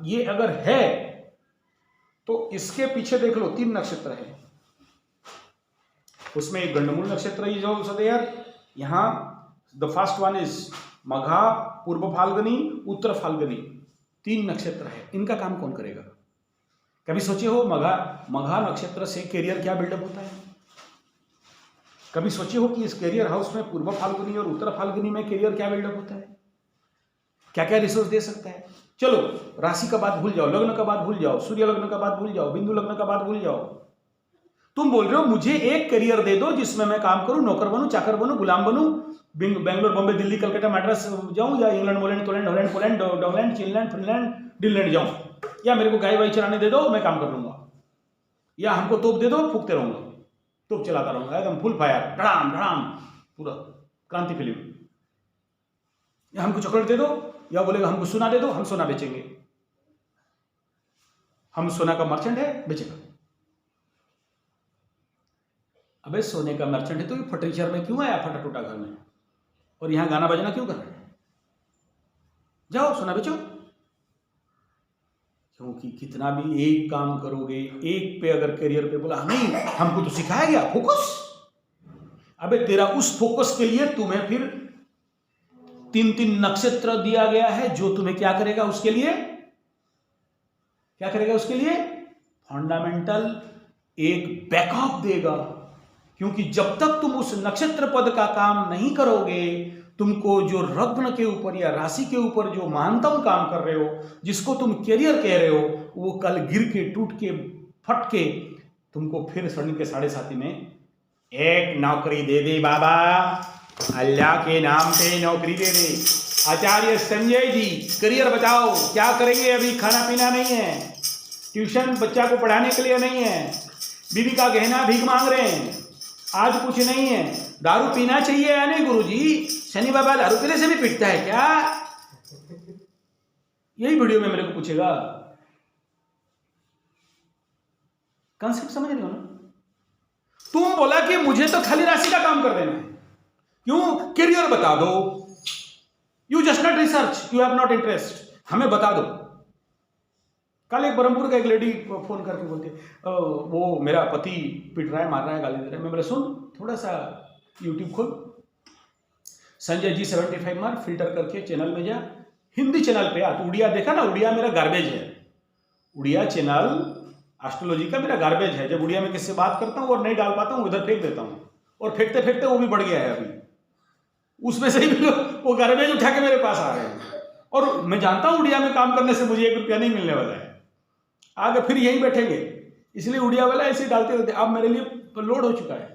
Speaker 1: ये अगर है तो इसके पीछे देख लो 3 नक्षत्र है। उसमें एक गंडमूल नक्षत्र ही जो सदैव यहां द फर्स्ट वन इज मघा, पूर्व फाल्गुनी, उत्तर फाल्गुनी, 3 नक्षत्र है। इनका काम कौन करेगा? कभी सोचे हो मघा नक्षत्र से कैरियर क्या बिल्डअप होता है? कभी सोचे हो कि इस कैरियर हाउस में पूर्व फाल्गुनी और उत्तर फाल्गुनी में कैरियर क्या बिल्डअप होता है, क्या क्या रिसोर्स दे सकता है? चलो राशि का बात भूल जाओ, लग्न का बात भूल जाओ, सूर्य लग्न का बात भूल जाओ, बिंदु लग्न का बात भूल जाओ। तुम बोल रहे हो मुझे एक करियर दे दो जिसमें मैं काम करूं, नौकर बनूं, चाकर बनूं, गुलाम बनूं, बेंगलोर, बॉम्बे, दिल्ली, कलकत्ता, मैड्रास जाऊं, या इंग्लैंड, मोलैंड, टोलैंड, हॉलैंड, पोलैंड, डॉगलैंड, चिनलैंड, फिनलैंड, डिनलैंड जाऊं, या मेरे को गाय वाई चलाने दे दो, मैं काम कर लूंगा, या हमको तोप दे दो, फूकते रहूंगा, तोप चलाता रहूंगा एकदम फुल फायर, धड़ाम धड़ाम, पूरा क्रांति फिल्म। या हमको चॉकलेट दे दो, या बोलेगा हमको सोना दे दो, हम सोना बेचेंगे, हम सोना का मर्चेंट है, बेचेगा। अबे सोने का मर्चेंट है तो ये फर्नीचर में क्यों आया फटा टूटा घर में, और यहां गाना बजना क्यों कर रहे हैं? जाओ सोना बेचो। क्योंकि कितना भी एक काम करोगे, एक पे अगर करियर पे बोला नहीं हमको तो सिखाया गया फोकस, अबे तेरा उस फोकस के लिए तुम्हें फिर 3 नक्षत्र दिया गया है जो तुम्हें क्या करेगा, उसके लिए क्या करेगा, उसके लिए फंडामेंटल एक बैकअप देगा। क्योंकि जब तक तुम उस नक्षत्र पद का काम नहीं करोगे, तुमको जो रत्न के ऊपर या राशि के ऊपर जो महानतम काम कर रहे हो, जिसको तुम कैरियर कह रहे हो, वो कल गिर के टूट के फट के तुमको फिर स्वर्ण के 7.5 में एक नौकरी दे दे बाबा, अल्लाह के नाम पे नौकरी दे दे। आचार्य संजय जी करियर बताओ, क्या करेंगे? अभी खाना पीना नहीं है, ट्यूशन बच्चा को पढ़ाने के लिए नहीं है, बीवी का गहना भीख मांग रहे हैं, आज कुछ नहीं है, दारू पीना चाहिए या नहीं गुरुजी? शनि बाबा दारू पीने से भी पीटता है क्या? यही वीडियो में मेरे को पूछेगा। कॉन्सेप्ट समझ रहे हो ना? तुम बोला कि मुझे तो खाली राशि का काम कर देना है, क्यों? करियर बता दो, you just not research, you have not interest, हमें बता दो। कल एक ब्रह्मपुर का एक लेडी फोन करके बोलती है वो मेरा पति पिट रहा है, मार रहा है, गाली दे रहा है। मैं बोला सुन थोड़ा सा यूट्यूब खोल, संजय जी 75 मार, फिल्टर करके चैनल में जा, हिंदी चैनल पे आ। तो उड़िया देखा ना, उड़िया मेरा गार्बेज है, उड़िया चैनल एस्ट्रोलॉजी का मेरा गार्बेज है। जब उड़िया में किससे बात करता हूँ और नहीं डाल पाता हूँ, उधर फेंक देता हूँ, और फेंकते फेंकते वो भी बढ़ गया है। अभी उसमें से ही वो गार्बेज उठा के मेरे पास आ रहे हैं, और मैं जानता हूँ उड़िया में काम करने से मुझे 1 रुपया नहीं मिलने वाला है, आगे फिर यहीं बैठेंगे। इसलिए उड़िया वाला ऐसे डालते रहते। अब मेरे लिए लोड हो चुका है,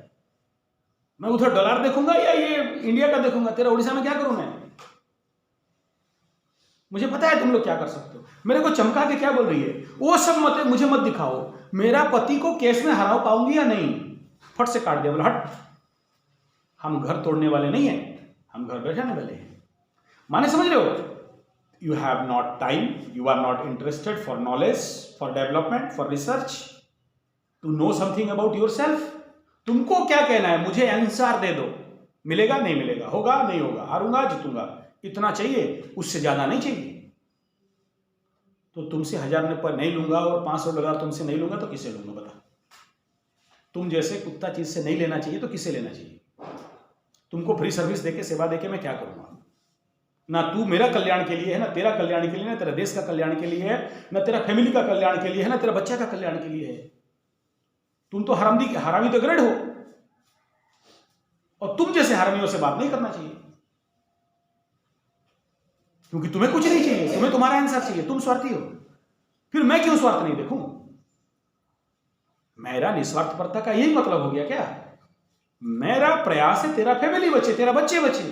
Speaker 1: मैं उधर डॉलर देखूंगा या ये इंडिया का देखूंगा? तेरा उड़ीसा में क्या करूं मैं? मुझे पता है तुम लोग क्या कर सकते हो। मेरे को चमका के क्या बोल रही है, वो सब मत मुझे मत दिखाओ, मेरा पति को केस में हरा पाऊंगी या नहीं? फट से काट दिया, बोला हट, हम घर तोड़ने वाले नहीं हैं, हम घर बैठाने वाले हैं। माने समझ रहे हो? You have not time, you are not interested for knowledge, for development, for research, to know something about yourself. तुमको क्या कहना है? मुझे आंसर दे दो, मिलेगा नहीं मिलेगा, होगा नहीं होगा, हारूंगा जीतूंगा, इतना चाहिए, उससे ज्यादा नहीं चाहिए। तो तुमसे 1000 पर नहीं लूंगा और $500 तुमसे नहीं लूंगा तो किसे लूंगा बता? तुम जैसे कुत्ता चीज से नहीं लेना चाहिए तो किसे लेना चाहिए? तुमको फ्री सर्विस देके, सेवा देके मैं क्या करूंगा? ना तू मेरा कल्याण के लिए है, ना तेरा कल्याण के लिए, ना तेरा देश का कल्याण के लिए है, ना तेरा फैमिली का कल्याण के लिए है, ना तेरा बच्चा का कल्याण के लिए है। तुम तो हरामी द ग्रेड हो, और तुम जैसे हरामियों से बात नहीं करना चाहिए, क्योंकि तुम्हें कुछ नहीं चाहिए, तुम्हें तुम्हारा आंसर चाहिए, तुम स्वार्थी हो। फिर मैं क्यों स्वार्थ नहीं देखूं? मेरा निस्वार्थपरता का यही मतलब हो गया क्या? मेरा प्रयास है तेरा फैमिली बचे, तेरा बच्चे बचे,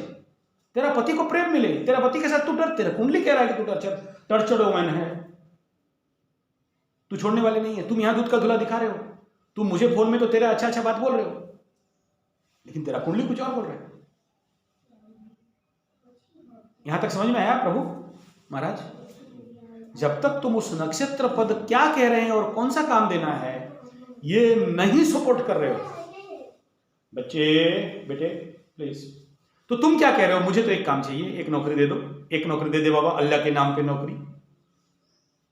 Speaker 1: तेरा पति को प्रेम मिले, तेरा पति के साथ तू डर, तेरा कुंडली कह रहा है कि तू टर्चर्ड वुमन है, तू छोड़ने वाले नहीं है। तुम यहां दूध का धुला दिखा रहे हो, तुम मुझे फोन में तो तेरा अच्छा बात बोल रहे हो, लेकिन तेरा कुंडली कुछ और बोल रहा है। यहां तक समझ में आया प्रभु महाराज? जब तक तुम उस नक्षत्र पद क्या कह रहे हैं और कौन सा काम देना है ये नहीं सपोर्ट कर रहे हो, बच्चे बेटे प्लीज, तो तुम क्या कह रहे हो, मुझे तो एक काम चाहिए, एक नौकरी दे दो, एक नौकरी दे दे बाबा, अल्लाह के नाम पे नौकरी।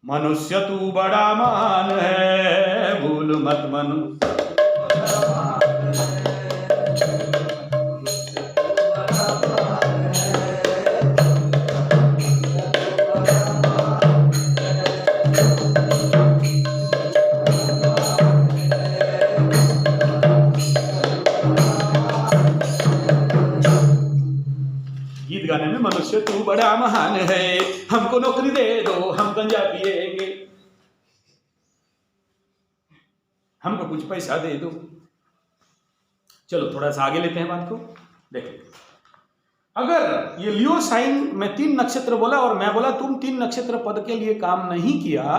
Speaker 1: मनुष्य तू बड़ा महान है, भूल मत मनुष्य। गीत गाने में मनुष्य तू बड़ा महान है, हमको नौकरी दे दो, हम गंजा पिएंगे, हमको कुछ पैसा दे दो। चलो थोड़ा सा आगे लेते हैं बात को। देखो, अगर ये लियो साइन में 3 नक्षत्र बोला और मैं बोला तुम 3 नक्षत्र पद के लिए काम नहीं किया,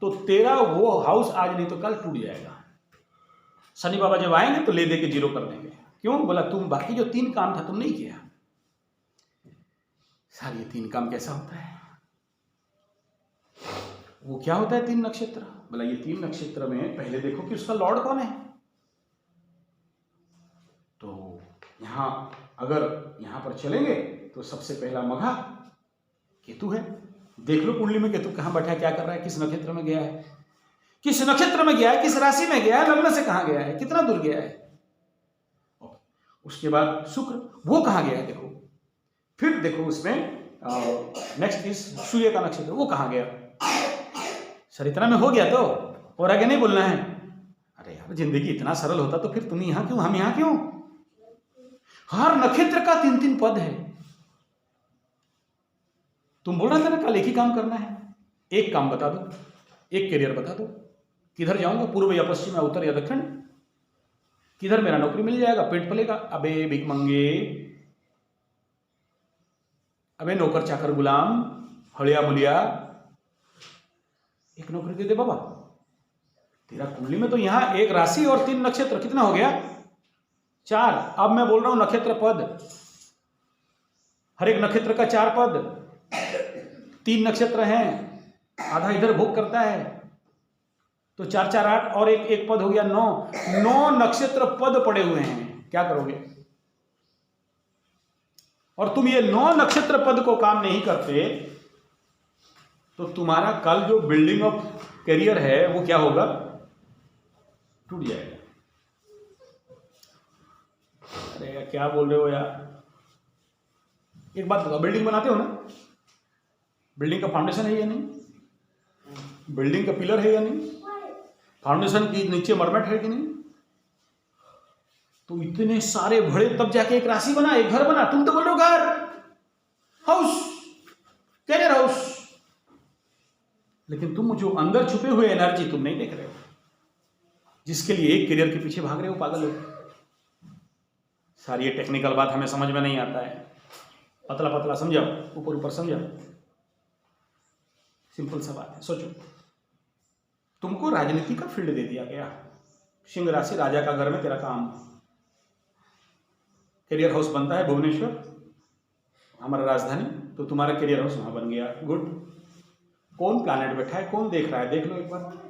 Speaker 1: तो तेरा वो हाउस आज नहीं तो कल टूट जाएगा। शनि बाबा जब आएंगे तो ले दे के 0 कर देंगे। क्यों? बोला तुम बाकी जो 3 काम था तुम नहीं किया। सर ये 3 काम कैसा होता है? वो क्या होता है 3 नक्षत्र? बोला ये 3 नक्षत्र में पहले देखो कि उसका लॉर्ड कौन है। तो यहां अगर यहां पर चलेंगे तो सबसे पहला मघा केतु है। देख लो कुंडली में केतु कहां बैठा है, क्या कर रहा है, किस नक्षत्र में गया है, किस नक्षत्र में गया है, किस राशि में गया है, लग्न से कहां गया है, कितना दूर गया है। उसके बाद शुक्र, वो कहां गया है देखो। फिर देखो उसमें नेक्स्ट इज सूर्य का नक्षत्र, वो कहां गया। सर इतना में हो गया तो, और आगे नहीं बोलना है। अरे यार जिंदगी इतना सरल होता तो फिर तुम यहां क्यों, हम यहां क्यों। हर नक्षत्र का 3-3 पद है। तुम बोल रहे थे ना कल एक ही काम करना है, एक काम बता दो, एक करियर बता दो, किधर जाऊंगा, पूर्व या पश्चिम या उत्तर या दक्षिण, किधर मेरा नौकरी मिल जाएगा, पेट पलेगा। अबे भिख मंगे, अबे नौकर चाकर गुलाम, हड़िया मुलिया, एक नौकरी दे दे बाबा। तेरा कुंडली में तो यहां एक राशि और 3 नक्षत्र, कितना हो गया 4। अब मैं बोल रहा हूं नक्षत्र पद, हर एक नक्षत्र का 4 पद, 3 नक्षत्र हैं, आधा इधर भोग करता है तो 4 4 8 और एक पद हो गया 9 नक्षत्र पद पड़े हुए हैं। क्या करोगे? और तुम ये 9 नक्षत्र पद को काम नहीं करते तो तुम्हारा कल जो बिल्डिंग ऑफ करियर है वो क्या होगा, टूट जाएगा। अरे यार क्या बोल रहे हो यार। एक बात बताओ, बिल्डिंग बनाते हो ना, बिल्डिंग का फाउंडेशन है या नहीं, बिल्डिंग का पिलर है या नहीं, फाउंडेशन की नीचे मरमट है कि नहीं। तो इतने सारे भरे तब जाके एक राशि बना, एक घर बना। तुम तो बोल रहे हो घर, हाउस, कैरियर हाउस, लेकिन तुम जो अंदर छुपे हुए एनर्जी तुम नहीं देख रहे हो, जिसके लिए एक करियर के पीछे भाग रहे हो, पागल हो। सारी ये टेक्निकल बात हमें समझ में नहीं आता है, पतला पतला समझाओ, ऊपर ऊपर समझाओ, सिंपल सा बात है। सोचो, तुमको राजनीति का फील्ड दे दिया गया, सिंह राशि, राजा का घर में तेरा काम, करियर हाउस बनता है भुवनेश्वर हमारा राजधानी, तो तुम्हारा करियर हाउस वहां बन गया। गुड। कौन प्लैनेट बैठा है, कौन देख रहा है, देख लो एक बार।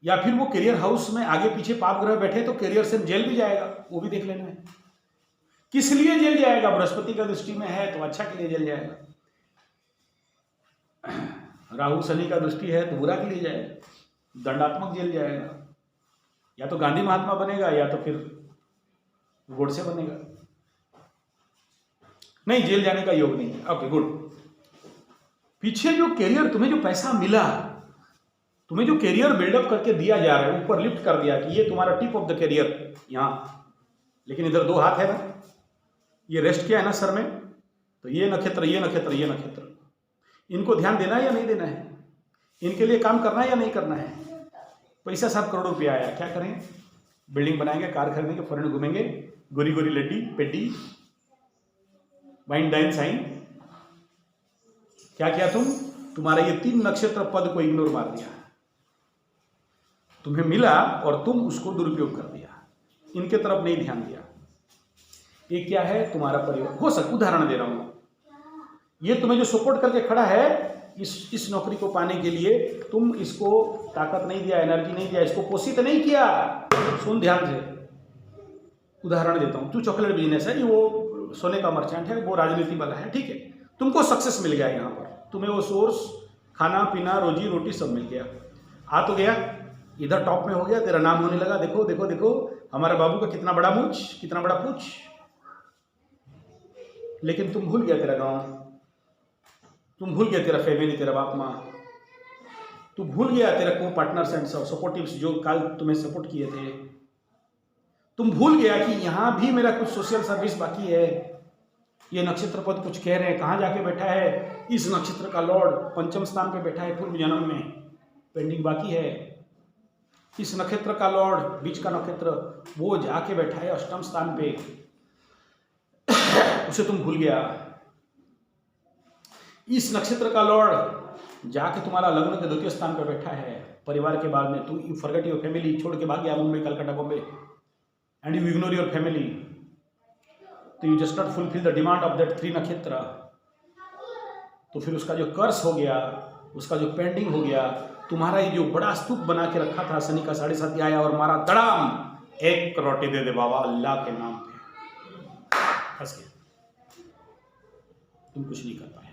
Speaker 1: या फिर वो करियर हाउस में आगे पीछे पाप ग्रह बैठे तो करियर से जेल भी जाएगा, वो भी देख लेना है। किस लिए जेल जाएगा? बृहस्पति का दृष्टि में है तो अच्छा के लिए जेल जाएगा, राहु शनि का दृष्टि है तो बुरा के लिए जाएगा, दंडात्मक जेल जाएगा। या तो गांधी महात्मा बनेगा या तो फिर गोडसे बनेगा। नहीं, जेल जाने का योग नहीं है। Okay good. पीछे जो करियर, तुम्हें जो पैसा मिला, तुम्हें जो करियर बिल्डअप करके दिया जा रहा है, ऊपर लिफ्ट कर दिया कि ये तुम्हारा टिप ऑफ द करियर यहां, लेकिन इधर 2 हाथ है ना, ये रेस्ट किया है ना सर में, तो ये नक्षत्र, ये नक्षत्र, ये नक्षत्र, इनको ध्यान देना है या नहीं देना है, इनके लिए काम करना है या नहीं करना है। पैसा 7 करोड़ रुपया आया, क्या करें? बिल्डिंग बनाएंगे, कार खरीदेंगे, फॉरेन घूमेंगे, गोरी गोरी लड्डी पेटी, वाइन डाइन साइन। क्या किया तुम? तुम्हारा ये 3 नक्षत्र पद को इग्नोर मार दिया, तुम्हें मिला और तुम उसको दुरुपयोग कर दिया, इनके तरफ नहीं ध्यान दिया। ये क्या है? तुम्हारा परिवार। हो सकता, उदाहरण दे रहा हूं, ये तुम्हें जो सपोर्ट करके खड़ा है इस नौकरी को पाने के लिए, तुम इसको ताकत नहीं दिया, एनर्जी नहीं दिया, इसको पोषित नहीं किया। सुन ध्यान से, उदाहरण देता हूँ, तू चॉकलेट बिजनेस है, ये वो सोने का मर्चेंट है, वो राजनीति वाला है, ठीक है, तुमको सक्सेस मिल गया यहाँ पर, तुम्हें वो सोर्स, खाना पीना, रोजी रोटी सब मिल गया, आ तो गया, इधर टॉप में हो गया, तेरा नाम होने लगा, देखो देखो देखो हमारे बाबू का कितना बड़ा मूछ, कितना बड़ा पूछ। लेकिन तुम भूल गया तेरा गांव, तुम भूल गया तेरा फैमिली, तेरा बाप माँ, तू भूल गया तेरा को पार्टनर्स एंड सपोर्टिव्स जो कल तुम्हें सपोर्ट किए थे, तुम भूल गया कि यहाँ भी मेरा कुछ सोशल सर्विस बाकी है। ये नक्षत्र पद कुछ कह रहे हैं, कहाँ जाके बैठा है, इस नक्षत्र का लॉर्ड पंचम स्थान पे बैठा है, पूर्व जन्म में पेंडिंग बाकी है। इस नक्षत्र का लॉर्ड, बीच का नक्षत्र, वो जाके बैठा है अष्टम स्थान पे, उसे तुम भूल गया। इस नक्षत्र का लॉर्ड जाके तुम्हारा लग्न के द्वितीय स्थान पे बैठा है, परिवार के बाद में तू यू फॉरगेट योर फैमिली, छोड़ के भाग गया Mumbai, Calcutta, Bombay, and you ignore your family, तो you just not fulfil the demand of that 3 नक्षत्र। तो फिर उसका जो कर्स हो गया, उसका जो पेंडिंग हो गया, तुम्हारा ये जो बड़ा स्तूप बना के रखा था, शनि का 7.5 आया और मारा धड़ाम, 1 करोड़ दे दे बाबा अल्लाह के नाम पे, फंस गया, तुम कुछ नहीं कर पाया।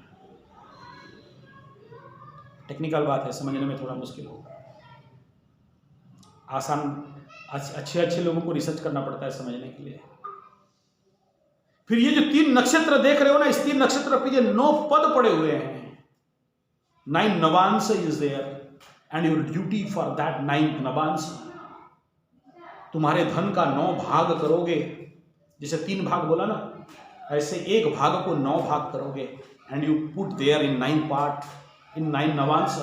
Speaker 1: टेक्निकल बात है, समझने में थोड़ा मुश्किल होगा, आसान, अच्छे लोगों को रिसर्च करना पड़ता है समझने के लिए। फिर ये जो 3 नक्षत्र देख रहे हो ना, इस 3 नक्षत्र पे ये 9 पद पड़े हुए हैं, 9 नवांश is there and your duty for that 9 नवांश। तुम्हारे धन का 9 भाग करोगे, जैसे 3 भाग बोला ना, ऐसे 1 भाग को 9 भाग करोगे, and you put there in 9 part, in 9 नवांश।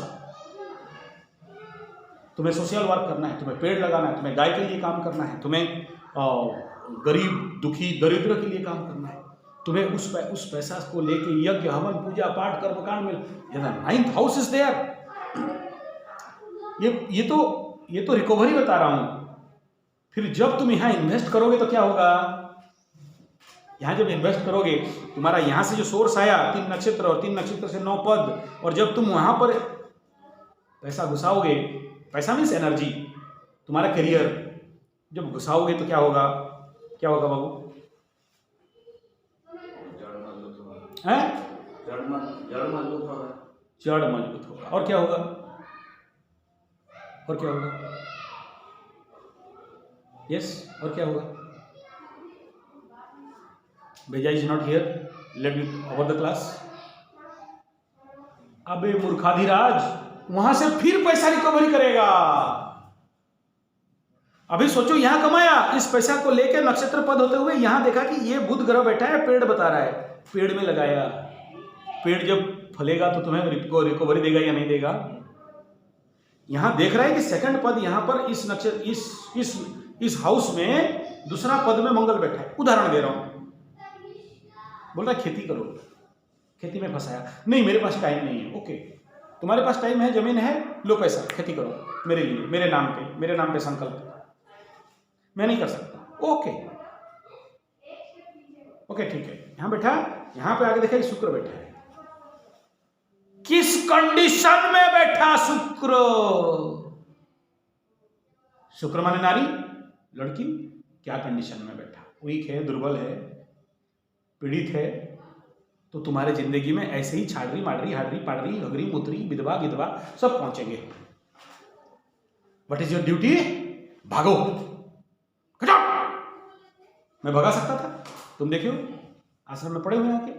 Speaker 1: तुम्हें सोशल वर्क करना है, तुम्हें पेड़ लगाना है, तुम्हें गाय के लिए काम करना है, तुम्हें गरीब दुखी दरिद्र के लिए काम करना है, तुम्हें उस पैसा को लेके यज्ञ हवन पूजा पाठ कर्मकांड में 9th हाउस इज देयर। ये तो रिकवरी बता रहा हूं। फिर जब तुम यहां इन्वेस्ट करोगे तो क्या होगा, यहां जब इन्वेस्ट करोगे, तुम्हारा यहां से जो सोर्स आया 3 नक्षत्र और 3 नक्षत्र से 9 पद, और जब तुम वहां पर पैसा घुसाओगे, पैसा मीन्स एनर्जी, तुम्हारा करियर जब घुसाओगे तो क्या होगा, क्या होगा बाबू, हैं? जड़ मजबूत होगा, और क्या होगा, और क्या होगा, यस, और क्या होगा, भेजा is not here, let me over the class. अबे मूर्खाधिराज, वहां से फिर पैसा रिकवरी करेगा। अभी सोचो, यहां कमाया, इस पैसा को लेकर नक्षत्र पद होते हुए यहां देखा कि ये बुध ग्रह बैठा है, पेड़ बता रहा है, पेड़ में लगाया, पेड़ जब फलेगा तो तुम्हें रिकवरी देगा या नहीं देगा। यहां देख रहा है कि सेकंड पद यहां पर इस नक्षत्र इस हाउस में दूसरा पद में मंगल बैठा है। उदाहरण दे रहा हूं, बोल रहा है खेती करो, खेती में फंसाया, नहीं मेरे पास टाइम नहीं है, ओके, तुम्हारे पास टाइम है, जमीन है, लो पैसा, खेती करो मेरे लिए, मेरे नाम पे संकल्प, मैं नहीं कर सकता, ओके ओके ठीक है। यहां बैठा, यहां पे आगे देखा शुक्र बैठा है, किस कंडीशन में बैठा शुक्र, शुक्र माने नारी, लड़की, क्या कंडीशन में बैठा, वीक है, दुर्बल है, पीड़ित है, तो तुम्हारे जिंदगी में ऐसे ही छाड़री माडरी हाडरी पाडरी हगरी मुतरी विधवा गिधवा सब पहुंचेंगे। व्हाट इज योर ड्यूटी, भागो, मैं भगा सकता था, तुम देखियो आश्रम में पड़े हुए आके,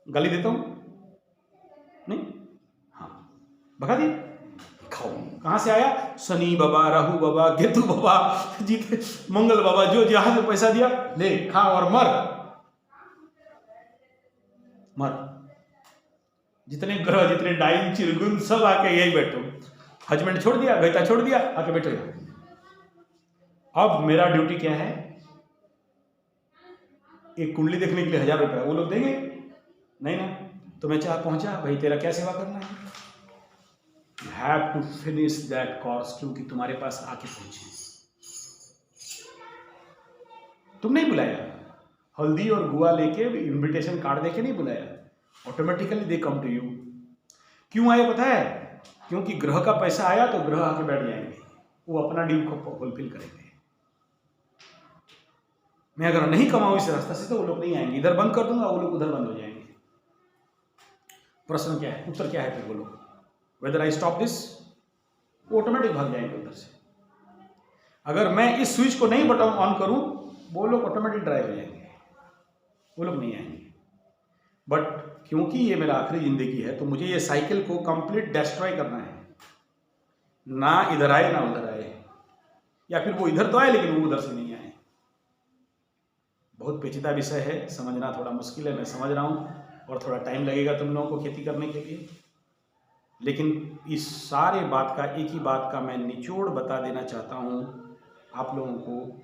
Speaker 1: गाली देता हूं नहीं, हाँ भगा दिए, खाओ, कहां से आया, शनि बाबा, राहु बाबा, केतु बाबा, जीते मंगल बाबा, जो जहां से पैसा दिया ले खा और मर, जितने ग्रह, जितने डाइन चिरगुन सब आके यही बैठो, हस्बैंड छोड़ दिया, गैता छोड़ दिया, आके बैठो। अब मेरा ड्यूटी क्या है, एक कुंडली देखने के लिए 1000 रुपया वो लोग देंगे नहीं ना, तो मैं चाह पहुंचा भाई, तेरा क्या सेवा करना है, you have to finish that course, क्योंकि तुम्हारे पास आके पहुंचे, तुम नहीं बुलाया, हल्दी और गुआ लेके इनविटेशन कार्ड देके नहीं बुलाया, automatically they come to you. क्यों आए पता है, क्योंकि ग्रह का पैसा आया तो ग्रह आके बैठ जाएंगे, वो अपना ड्यू को फुलफिल करेंगे। मैं अगर नहीं कमाऊँ इस रास्ते से तो वो लोग नहीं आएंगे, इधर बंद कर दूंगा वो लोग उधर बंद हो जाएंगे। प्रश्न क्या है, उत्तर क्या है फिर बोलो? वेदर आई स्टॉप दिस, वो ऑटोमेटिक भाग जाएंगे उधर से। अगर मैं इस स्विच को नहीं बटन ऑन करूं वो लोग ऑटोमेटिक ड्राइव हो जाएंगे, वो लोग नहीं आएंगे। बट क्योंकि ये मेरा आखिरी जिंदगी है तो मुझे ये साइकिल को कंप्लीट डिस्ट्रॉय करना है, ना इधर आए ना उधर आए, या फिर वो इधर तो आए लेकिन वो उधर से नहीं आए। बहुत पेचीदा विषय है, समझना थोड़ा मुश्किल है, मैं समझ रहा हूँ, और थोड़ा टाइम लगेगा तुम लोगों को खेती करने के लिए। लेकिन इस सारे बात का, एक ही बात का मैं निचोड़ बता देना चाहता हूँ आप लोगों को।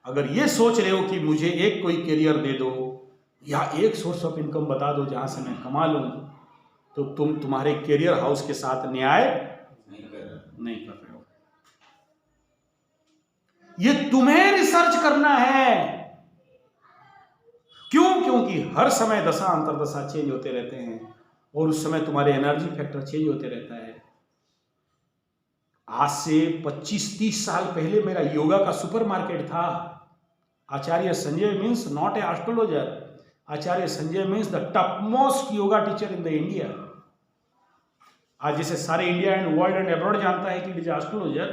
Speaker 1: अगर ये सोच रहे हो कि मुझे एक कोई करियर दे दो या एक सोर्स ऑफ इनकम बता दो जहाँ से मैं कमा लूँ, तो तुम तुम्हारे करियर हाउस के साथ न्याय नहीं कर रहे हो। ये तुम्हें रिसर्च करना है। क्यों? क्योंकि हर समय दशा अंतरदशा चेंज होते रहते हैं और उस समय तुम्हारे एनर्जी फैक्टर चेंज होते रहता है। आज से 25-30 साल पहले मेरा योगा का सुपरमार्केट था। Acharya Sanjay means not a astrologer, Acharya Sanjay means the top most yoga teacher in the India. आज जैसे सारे India and world and abroad जानता है कि इट इज एस्ट्रोलॉजर,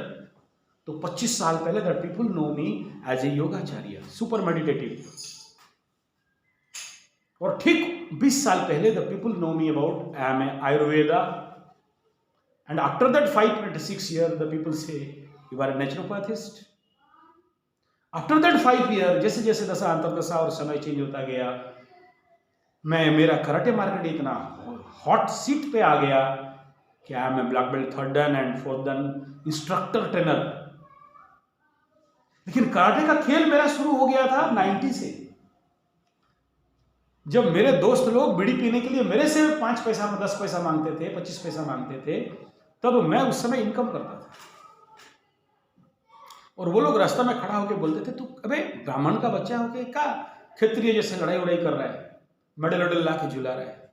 Speaker 1: तो 25 साल पहले the people know me as a yogacharya, super meditative. और ठीक 20 साल पहले the people know me about I am a Ayurveda, and after that 5-6 years the people say you are a naturopathist. after that 5 years जैसे जैसे दशा अंतरदशा और समय चेंज होता गया, मेरा कराटे मार्केट इतना हॉट सीट पे आ गया कि I am a black belt 3rd dan and 4th dan instructor trainer. लेकिन कराटे का खेल मेरा शुरू हो गया था 90 से, जब मेरे दोस्त लोग बीड़ी पीने के लिए मेरे से 5 पैसा में 10 पैसा मांगते थे, 25 पैसा मांगते थे, तब मैं उस समय इनकम करता था। और वो लोग रास्ता में खड़ा होकर बोलते थे, तू अबे ब्राह्मण का बच्चा होके क्या क्षत्रिय जैसे लड़ाई उड़ाई कर रहा है, मेडल वेडल ला के झुला रहा है,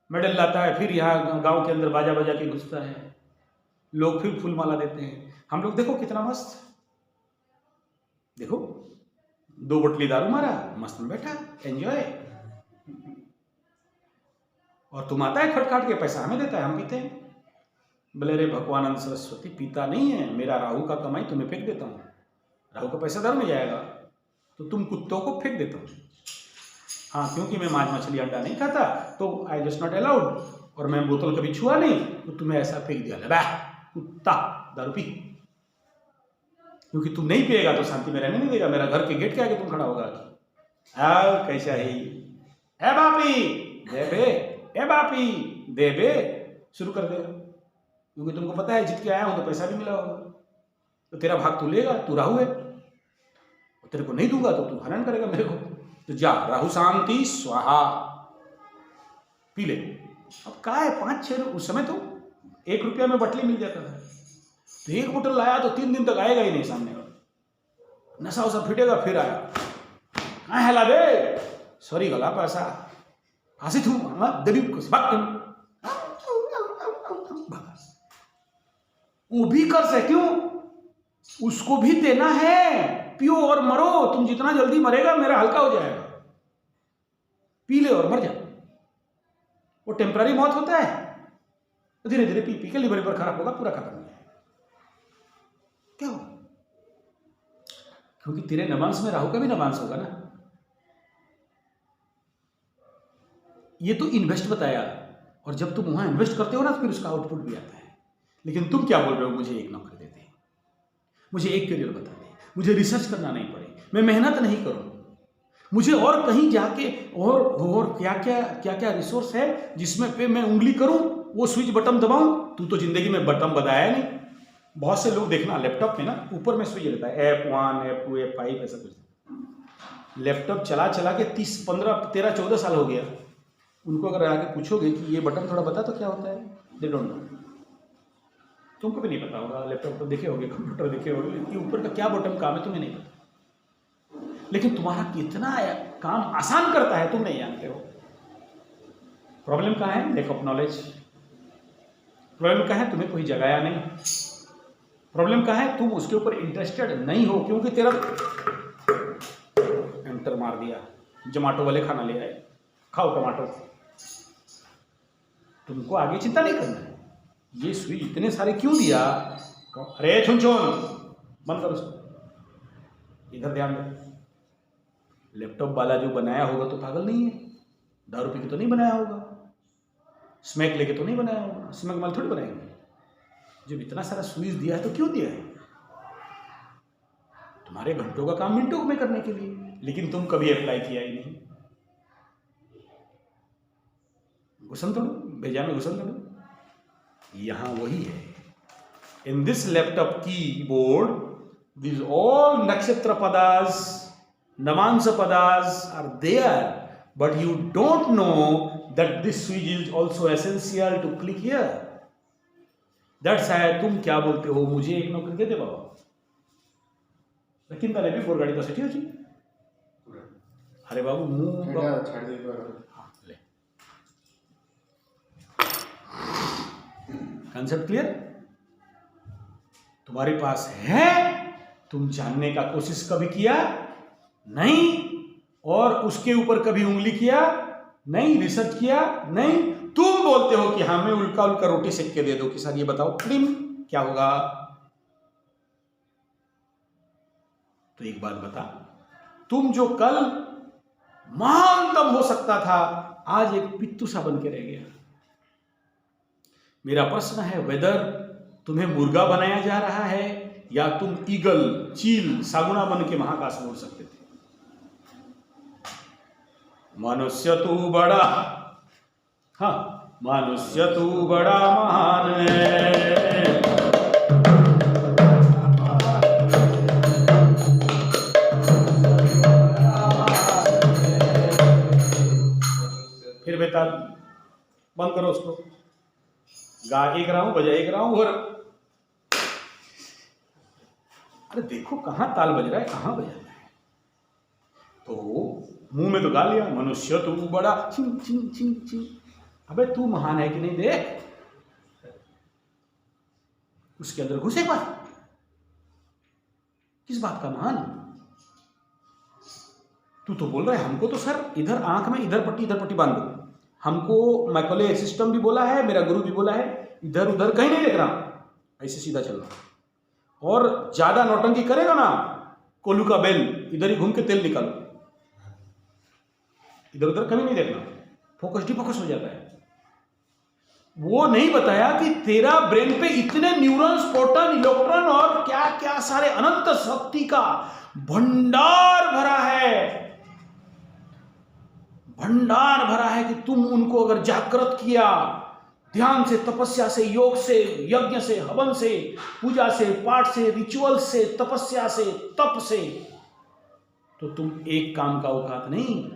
Speaker 1: मेडल लाता है फिर यहाँ गांव के अंदर बाजा बजा के घुसता है, लोग फिर फूल माला देते हैं। हम लोग देखो कितना मस्त, देखो 2 बोतली दारू मारा, मस्त में बैठा एंजॉय, और तुम आता है खटखट के पैसा हमें देता है, हम पीते हैं। बोले रे भगवानंद सरस्वती, पीता नहीं है, मेरा राहु का कमाई तुम्हें फेंक देता हूँ, राहु का पैसा दारू में जाएगा तो तुम कुत्तों को फेंक देता हूँ। हाँ, क्योंकि मैं मांस मछली अंडा नहीं खाता तो आई जस्ट नॉट अलाउड, और मैं बोतल कभी छुआ नहीं तो तुम्हें ऐसा फेंक दिया, ले कुत्ता दारू पी। क्योंकि तू नहीं पिएगा तो शांति में रहने नहीं देगा, मेरा घर के गेट के आगे तुम खड़ा होगा कि कैसा है ए बापी दे बे, ए बापी दे बे, शुरू कर देगा। क्योंकि तुमको पता है जीत के आया हूं तो पैसा भी मिला होगा, तो तेरा भाग तू लेगा, तू राहु है, तेरे को नहीं दूंगा तो तू हरण करेगा मेरे को, तो जा राहु शांति स्वाहा पी ले। अब क्या है 5-6 उस समय तो 1 रुपया में बटली मिल जाता था, तो 1 बोतल लाया तो 3 दिन तक आएगा ही नहीं सामने वाला, नशा वसा फिटेगा फिर आया, कहाँ हेला दे सॉरी गला पैसा हंसी थू दबी वो भी कर सके, क्यों उसको भी देना है, पियो और मरो, तुम जितना जल्दी मरेगा मेरा हल्का हो जाएगा, पी ले और मर जा। वो टेम्पररी मौत होता है, धीरे धीरे पी पी के लिवर पर खराब होगा, पूरा खत्म हो जाएगा। क्यों? क्योंकि तेरे नवांश में राहु का भी नवांश होगा ना। ये तो इन्वेस्ट बताया, और जब तुम वहां इन्वेस्ट करते हो ना तो फिर उसका आउटपुट भी आता है। लेकिन तुम क्या बोल रहे हो, मुझे एक नौकरी दे दे, मुझे एक करियर बता दे, मुझे रिसर्च करना नहीं पड़े, मैं मेहनत नहीं करूं, मुझे और कहीं जाके और क्या क्या रिसोर्स है जिसमें पे मैं उंगली करूं, वो स्विच बटन दबाऊं। तू तो जिंदगी में बटन दबाया नहीं। बहुत से लोग देखना लैपटॉप में ना ऊपर में स्विच रहता है, F1 F2 F5 ऐसा कुछ। लैपटॉप चला चला के 30 15 13 14 साल हो गया, उनको अगर आके पूछोगे कि ये बटन थोड़ा बता तो क्या होता है, दे डोंट नो। तुमको भी नहीं पता होगा, लैपटॉप तो देखे होगे, कंप्यूटर देखे होगे, कि ऊपर का क्या बटन काम है तुम्हें नहीं पता। लेकिन तुम्हारा कितना काम आसान करता है तुम नहीं जानते हो। प्रॉब्लम कहाँ है? Lack of knowledge. प्रॉब्लम कहाँ है? तुम्हें कोई जगाया नहीं। प्रॉब्लम कहाँ है? तुम उसके ऊपर इंटरेस्टेड नहीं हो, क्योंकि तेरा एंटर मार दिया, जोमेटो वाले खाना ले आए, खाओ टमाटो। तुमको आगे चिंता नहीं करना है। ये स्विच इतने सारे क्यों दिया? अरे छुन छुन, बंद करो उसको, इधर ध्यान दे। लैपटॉप वाला जो बनाया होगा तो पागल नहीं है, दारू पी के तो नहीं बनाया होगा, स्मैक लेके तो नहीं बनाया होगा, स्मैक माल थोड़ी बनाएंगे। जब इतना सारा स्विच दिया है तो क्यों दिया है? तुम्हारे घंटों का काम मिनटों में करने के लिए, लेकिन तुम कभी अप्लाई किया ही नहीं। घुसन तोड़ो, भेजा में घुसन तोड़ो। यहां वही है। In this laptop keyboard this all nakshatra पदास, नमांस पदास are there, but you don't know that this switch is also essential to click here. That's है। तुम क्या बोलते हो, मुझे एक नौकरी दे दे बाबा, लेकिन पहले भी फोर गाड़ी तो सेठी हो जी। अरे बाबू मुंह हाँ, ले। Concept clear? तुम्हारे पास है, तुम जानने का कोशिश कभी किया नहीं, और उसके ऊपर कभी उंगली किया नहीं, रिसर्च किया नहीं। तुम बोलते हो कि हमें उल्का उल्का रोटी सेक के दे दो कि सर ये बताओ क्रीम क्या होगा। तो एक बात बता, तुम जो कल महानतम हो सकता था, आज एक पिट्टू सा बन के रह गया। मेरा प्रश्न है, वेदर तुम्हें मुर्गा बनाया जा रहा है या तुम ईगल, चील, सागुना बन के महाकाश में उड़ सकते थे। मनुष्य तू बड़ा, हाँ, मनुष्य तू बड़ा महान है। फिर बेटा बंद करो उसको, गा एक रहा हूं, बजा एक रहा हूं, और अरे देखो कहां ताल बज रहा है, कहां बजा रहा है। तो मुंह में तो गा लिया, मनुष्य तू बड़ा, चिंग चिंग चिंग चिंग। अबे तू महान है कि नहीं देख, उसके अंदर घुसे बात। किस बात का महान? तू तो बोल रहा है हमको तो सर इधर आंख में इधर पट्टी बांध दो। हमको मैकोले सिस्टम भी बोला है, मेरा गुरु भी बोला है, इधर उधर कहीं नहीं देखना, ऐसे सीधा चलना। और ज्यादा नौटंकी करेगा ना, कोल्लू का बेल, इधर ही घूम के तेल निकालो, इधर उधर कभी नहीं देखना, फोकस डिफोकस हो जाता है। वो नहीं बताया कि तेरा ब्रेन पे इतने न्यूरॉन्स, प्रोटॉन, इलेक्ट्रॉन और क्या क्या सारे अनंत शक्ति का भंडार भरा है, भंडार भरा है कि तुम उनको अगर जागृत किया, ध्यान से, तपस्या से, योग से, यज्ञ से, हवन से, पूजा से, पाठ से, रिचुअल से, तपस्या से, तप से, तो तुम एक काम का औकात नहीं।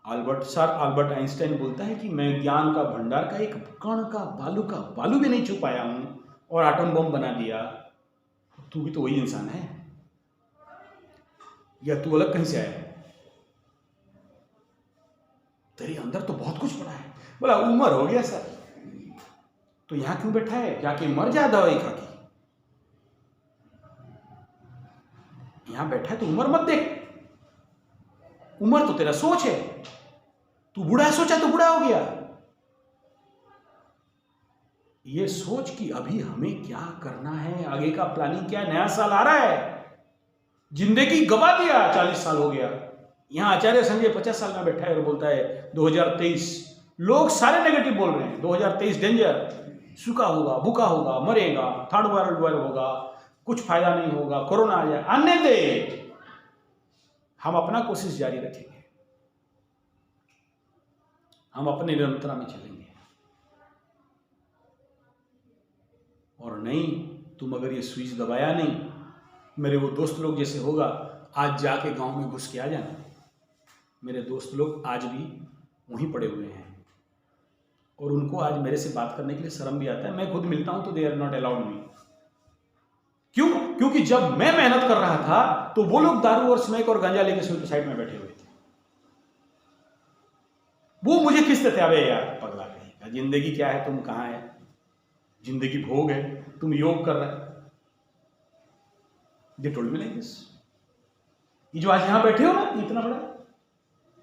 Speaker 1: आल्बर्ट आइंस्टाइन बोलता है कि मैं ज्ञान का भंडार का एक कण का बालू भी नहीं छू पाया हूं, और आटम बम बना दिया। तू भी तो वही इंसान है, या तू अलग कहीं से आया है? तेरे अंदर तो बहुत कुछ पड़ा है। बोला उम्र हो गया सर, तो यहां क्यों बैठा है, जाके मर जा दवाई खा के। यहां बैठा है तो उम्र मत देख, उम्र तो तेरा सोच है। तू बूढ़ा सोचा तो बूढ़ा हो गया। ये सोच कि अभी हमें क्या करना है, आगे का प्लानिंग क्या है। नया साल आ रहा है, जिंदगी गवा दिया, 40 साल हो गया। यहां आचार्य संजय 50 साल में बैठा है और बोलता है 2023। लोग सारे नेगेटिव बोल रहे हैं, 2023 डेंजर, सूखा होगा, भूखा होगा, मरेगा, थर्ड वर्ल्ड वॉर होगा, कुछ फायदा नहीं होगा, कोरोना आ जाए। आने दे, हम अपना कोशिश जारी रखेंगे, हम अपने निरंतरा में चलेंगे। और नहीं, तुम अगर ये स्विच दबाया नहीं, मेरे वो दोस्त लोग जैसे होगा, आज जाके गांव में घुस के आ जाना। मेरे दोस्त लोग आज भी वहीं पड़े हुए हैं, और उनको आज मेरे से बात करने के लिए शर्म भी आता है। मैं खुद मिलता हूं तो they are not allowed me. क्यों? क्योंकि जब मैं मेहनत कर रहा था तो वो लोग दारू और स्मैक और गांजा लेके साइड में बैठे हुए थे। वो मुझे खींचते थे, अबे यार पगला कहीं, जिंदगी क्या है, तुम कहां है, जिंदगी भोग है, तुम योग कर रहे हो। They told me like this. ये जो आज यहाँ बैठे हो ना, इतना बड़ा,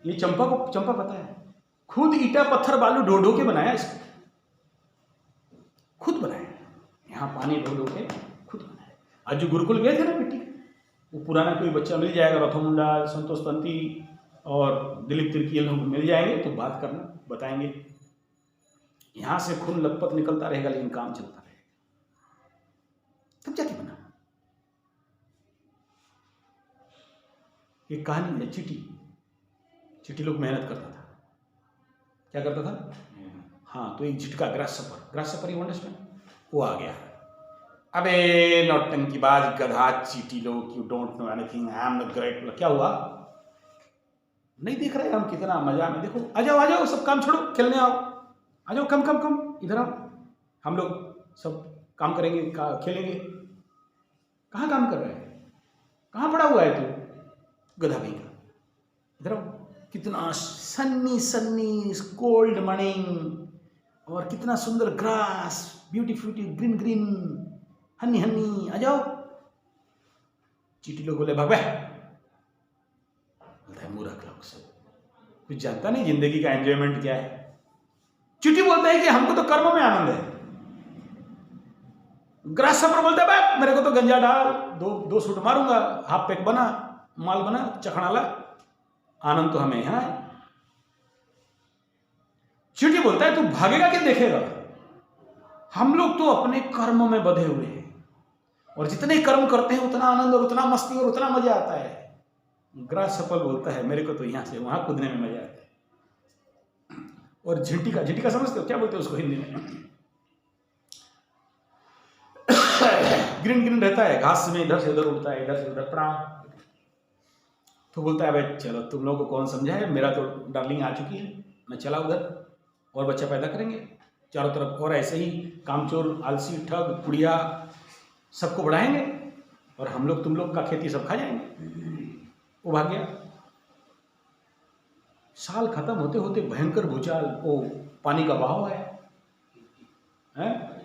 Speaker 1: ये चंपा पता है, खुद ईटा पत्थर बालू ढो ढो के बनाया इसको, खुद बनाया, यहाँ पानी ढो ढो के खुद बनाया। आज जो गुरुकुल गए थे ना मिट्टी, वो पुराना कोई बच्चा मिल जाएगा, रथोमुंडा, संतोष तंती और दिलीप तिर्की, लोग मिल जाएंगे तो बात करना, बताएंगे। यहाँ से खून लपत निकलता रहेगा लेकिन काम चलता रहेगा, तब जाके बना। एक कहानी है, चीटी लोग मेहनत करता था, क्या करता था? हाँ, तो एक झिटका, ग्रास सपर यू अंडरस्टैंड, वो आ गया। अबे नौटंकीबाज गधा चीटी लोग, you don't know anything, I am the great. क्या हुआ? नहीं देख रहे हम कितना मजा में? देखो, आ जाओ, सब काम छोड़ो, खेलने आओ, आ जाओ, कम इधर आओ, हम लोग सब काम करेंगे, खेलेंगे। कहाँ काम कर रहे हैं? कहाँ पड़ा हुआ है तू गधा भाई का? इधर आओ। कितना सन्नी कोल्ड मॉर्निंग, और कितना सुंदर ग्रास, ब्यूटीफुल ग्रीन, हनी, आ जाओ। चीटी लोग बोले भगवे, बोलता है मूर्ख लोग, सब कुछ जानता नहीं जिंदगी का एंजॉयमेंट क्या है। चीटी बोलता है कि हमको तो कर्म में आनंद है। ग्रास सपर बोलता है मेरे को तो गंजा डाल, दो सूट मारूंगा, हाफ पैक बना, माल बना, चखनाला, आनंद तो हमें यहां है। चीटी बोलता है तू भागेगा कि देखेगा? हम लोग तो अपने कर्म में बंधे हुए हैं, और जितने कर्म करते हैं उतना आनंद और उतना मस्ती और उतना मजा आता है। ग्रास सपर बोलता है मेरे को तो यहां से वहां कूदने में मजा आता है। और झिंटिका समझते हो क्या बोलते हो उसको हिंदी में? ग्रीन रहता है, घास में इधर से उधर उड़ता है, इधर से उधर पड़ा। तो बोलता है भाई चलो तुम लोगों को कौन समझाए, मेरा तो डार्लिंग आ चुकी है, मैं चला उधर, और बच्चा पैदा करेंगे चारों तरफ, और ऐसे ही कामचोर, आलसी, ठग, कुड़िया सबको बढ़ाएंगे, और हम लोग तुम लोग का खेती सब खा जाएंगे। वो भाग गया। साल खत्म होते होते भयंकर भूचाल, वो पानी का बहाव है,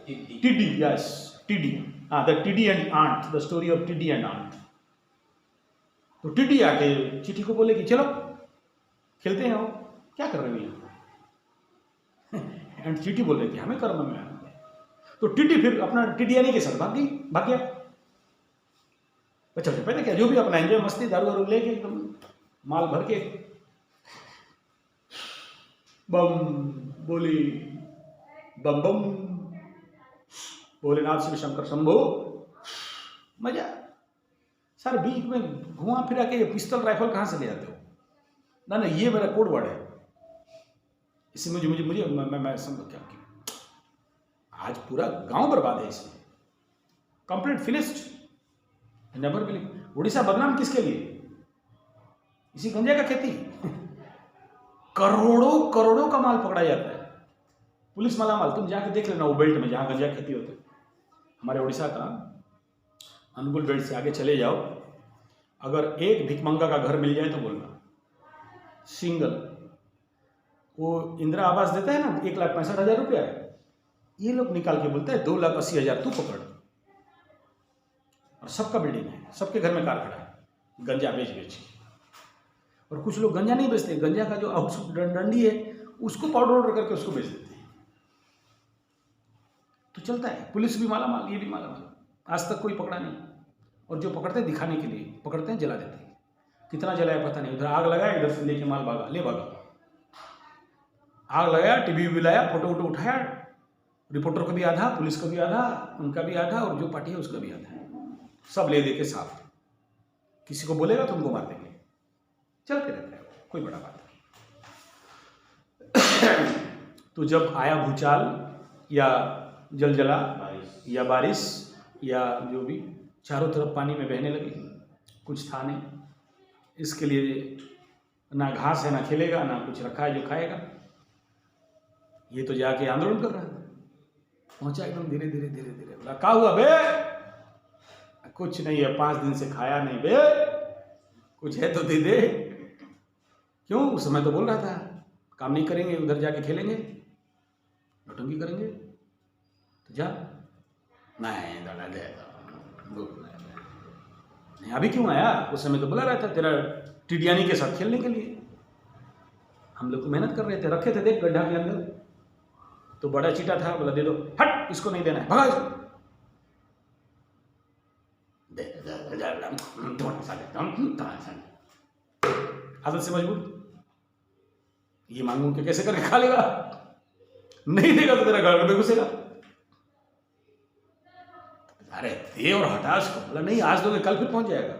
Speaker 1: टिड्डी, यस टिड्डी, हाँ, द टिड्डी and ant, the story of टिड्डी एंड आंट। तो टिड्डी आके चीटी को बोले कि चलो खेलते हैं, क्या कर रहे हो यहाँ? एंड चीटी बोल रही कि हमें कर्म में आना है। तो टिड्डी फिर अपना टिड्डियानी के साथ भाग गया। बच्चा पहले क्या, जो भी अपना एंजॉय, मस्ती, दारू लेके एकदम माल भर के, बम बोली, बम बम, भोलेनाथ शिव शंकर शंभो, मजा। सर बीच में घुमा फिरा के ये पिस्टल राइफल कहाँ से ले आते हो? ना ये मेरा कोड वर्ड है, इससे मुझे मैं समझ क्या कि आज पूरा गांव बर्बाद है इसमें, complete finished, never believe. Orissa बदनाम किसके लिए? इसी गंजा का खेती। करोड़ों का माल पकड़ा जाता है, पुलिस मालामाल। तुम जाके देख लेना वो बेल्ट में जहाँ गंजा खेती होती है, हमारे उड़ीसा का अनुगुल बेल्ट से आगे चले जाओ, अगर एक भिखमंगा का घर मिल जाए तो बोलना, सिंगल। वो इंदिरा आवास देता है ना, 1,65,000 रुपया, ये लोग निकाल के बोलते हैं 2,80,000 तू पकड़। और सबका बिल्डिंग है, सबके घर में कार खड़ा है, गंजा बेच के। और कुछ लोग गंजा नहीं बेचते, गंजा का जो डंडी है उसको पाउडर करके उसको बेच देते हैं। तो चलता है, पुलिस भी मालामाल, ये भी मालामाल। आज तक कोई पकड़ा नहीं, और जो पकड़ते हैं दिखाने के लिए पकड़ते हैं, जला देते हैं। कितना जलाया पता नहीं, उधर आग लगाया, इधर से लेके माल भागा। आग लगाया, टीवी भी लाया, फोटो उठाया, रिपोर्टर को भी आधा, पुलिस को भी आधा, उनका भी आधा, और जो पार्टी है उसका भी आधा, सब ले दे के साफ। किसी को बोलेगा तो उनको मार देंगे। चलते रहता है, कोई बड़ा बात नहीं। तो जब आया भूचाल या जलजला या बारिश या जो भी, चारों तरफ पानी में बहने लगी, कुछ था नहीं। इसके लिए ना घास है, ना खेलेगा, ना कुछ रखा है जो खाएगा। ये तो जाके आंदोलन कर रहा था, पहुंचा एकदम धीरे धीरे। बोला क्या हुआ बे? कुछ नहीं है, 5 दिन से खाया नहीं बे, कुछ है तो दे दे। क्यों? उस समय तो बोल रहा था काम नहीं करेंगे, उधर जाके खेलेंगे, नौटंकी करेंगे। तो जा, नहीं दादा दे, यहाँ भी क्यों आया? उस समय तो बुला रहा था तेरा टिडियानी के साथ खेलने के लिए। हम लोग मेहनत कर रहे थे, रखे थे देख गड्ढा के अंदर, तो बड़ा चीटा था, बोला दे दो, हट इसको नहीं देना है, भगा इसको। आदत से मजबूर, ये मांगू के कैसे करके खा लेगा, नहीं देगा तो तेरा घर में घुसेगा। अरे दे और हटा उसको, बोला नहीं आज दोगे कल फिर पहुंच जाएगा,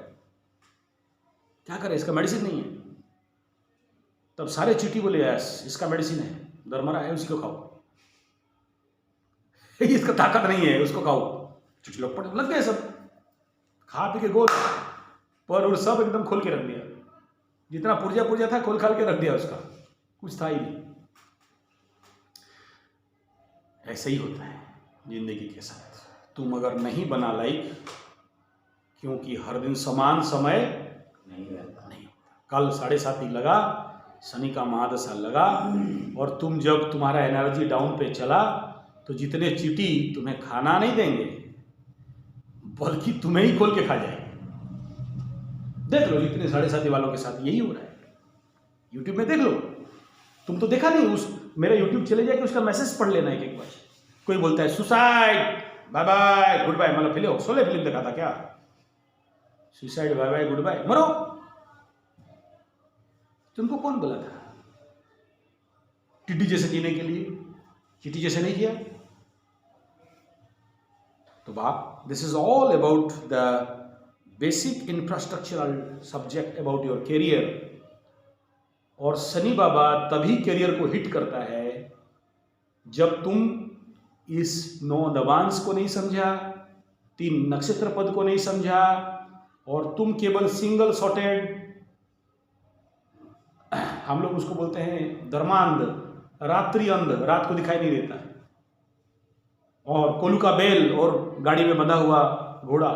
Speaker 1: क्या करे, इसका मेडिसिन नहीं है। तब सारे चीटी बोले यस इसका मेडिसिन है, दरमरा है, उसी को खाओ, इसका ताकत नहीं है उसको खाओ। चीटी लोग पड़े लग गए सब, खा पी के गोल पर और सब एकदम खोल के रख दिया, जितना पुर्जा पुर्जा था खोल खाल के रख दिया, उसका कुछ था ही नहीं। ऐसे ही होता है जिंदगी के साथ, तुम अगर नहीं बना लाइक, क्योंकि हर दिन समान समय नहीं रहता, नहीं होता। कल 7:30 ही लगा, शनि का महादशा लगा, और तुम जब तुम्हारा एनर्जी डाउन पे चला तो जितने चीटी तुम्हें खाना नहीं देंगे बल्कि तुम्हें ही खोल के खा जाएंगे। देख लो जितने 7:30 वालों के साथ यही हो रहा है, यूट्यूब में देख लो। तुम तो देखा नहीं, उस मेरा यूट्यूब चले जाए कि उसका मैसेज पढ़ लेना एक बार। कोई बोलता है suicide bye bye goodbye, मतलब फिल्म सोले फिल्म देखा था क्या, suicide bye bye goodbye, मरो। तुमको कौन बोला था टिड्डी जैसे जीने के लिए, चीटी जैसे नहीं किया? तो बाप, this is all about the basic infrastructural subject about your career. और शनि बाबा तभी करियर को हिट करता है जब तुम इस 9 नवांश को नहीं समझा, 3 नक्षत्र पद को नहीं समझा, और तुम केवल सिंगल शॉटेड, हम लोग उसको बोलते हैं धर्मांध, रात्रि अंध, रात को दिखाई नहीं देता, और कोलू का बेल और गाड़ी में बंधा हुआ घोड़ा,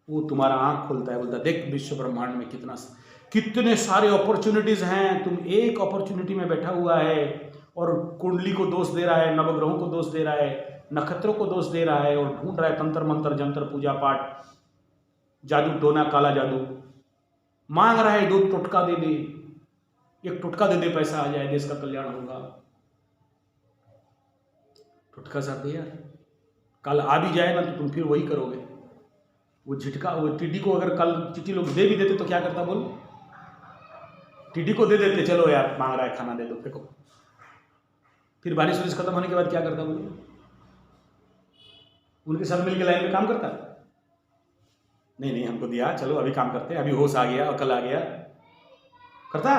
Speaker 1: वो तुम्हारा आंख खोलता है, बोलता देख विश्व ब्रह्मांड में कितने सारे अपॉर्चुनिटीज हैं, तुम एक अपॉर्चुनिटी में बैठा हुआ है और कुंडली को दोष दे रहा है, नवग्रहों को दोष दे रहा है, नक्षत्रों को दोष दे रहा है, और ढूंढ रहा है तंत्र मंत्र जंत्र पूजा पाठ, जादू टोना काला जादू, मांग रहा है 2 टोटका दे दे, 1 टोटका दे दे, पैसा आ जाए, देश का कल्याण होगा। टोटका साथ दे यार, कल आ भी जाए ना तो तुम फिर वही करोगे। वो झिटका, वो टिड्डी को अगर कल चीटी लोग दे भी देते तो क्या करता बोलो, टिड्डी को दे देते, चलो यार मांग रहा है खाना दे दो, फेंको। फिर बारिश वारिश खत्म होने के बाद क्या करता बोलो, उनके साथ मिलकर लाइन में काम करता, नहीं नहीं हमको दिया, चलो अभी काम करते हैं, अभी होश आ गया, अकल आ गया, करता।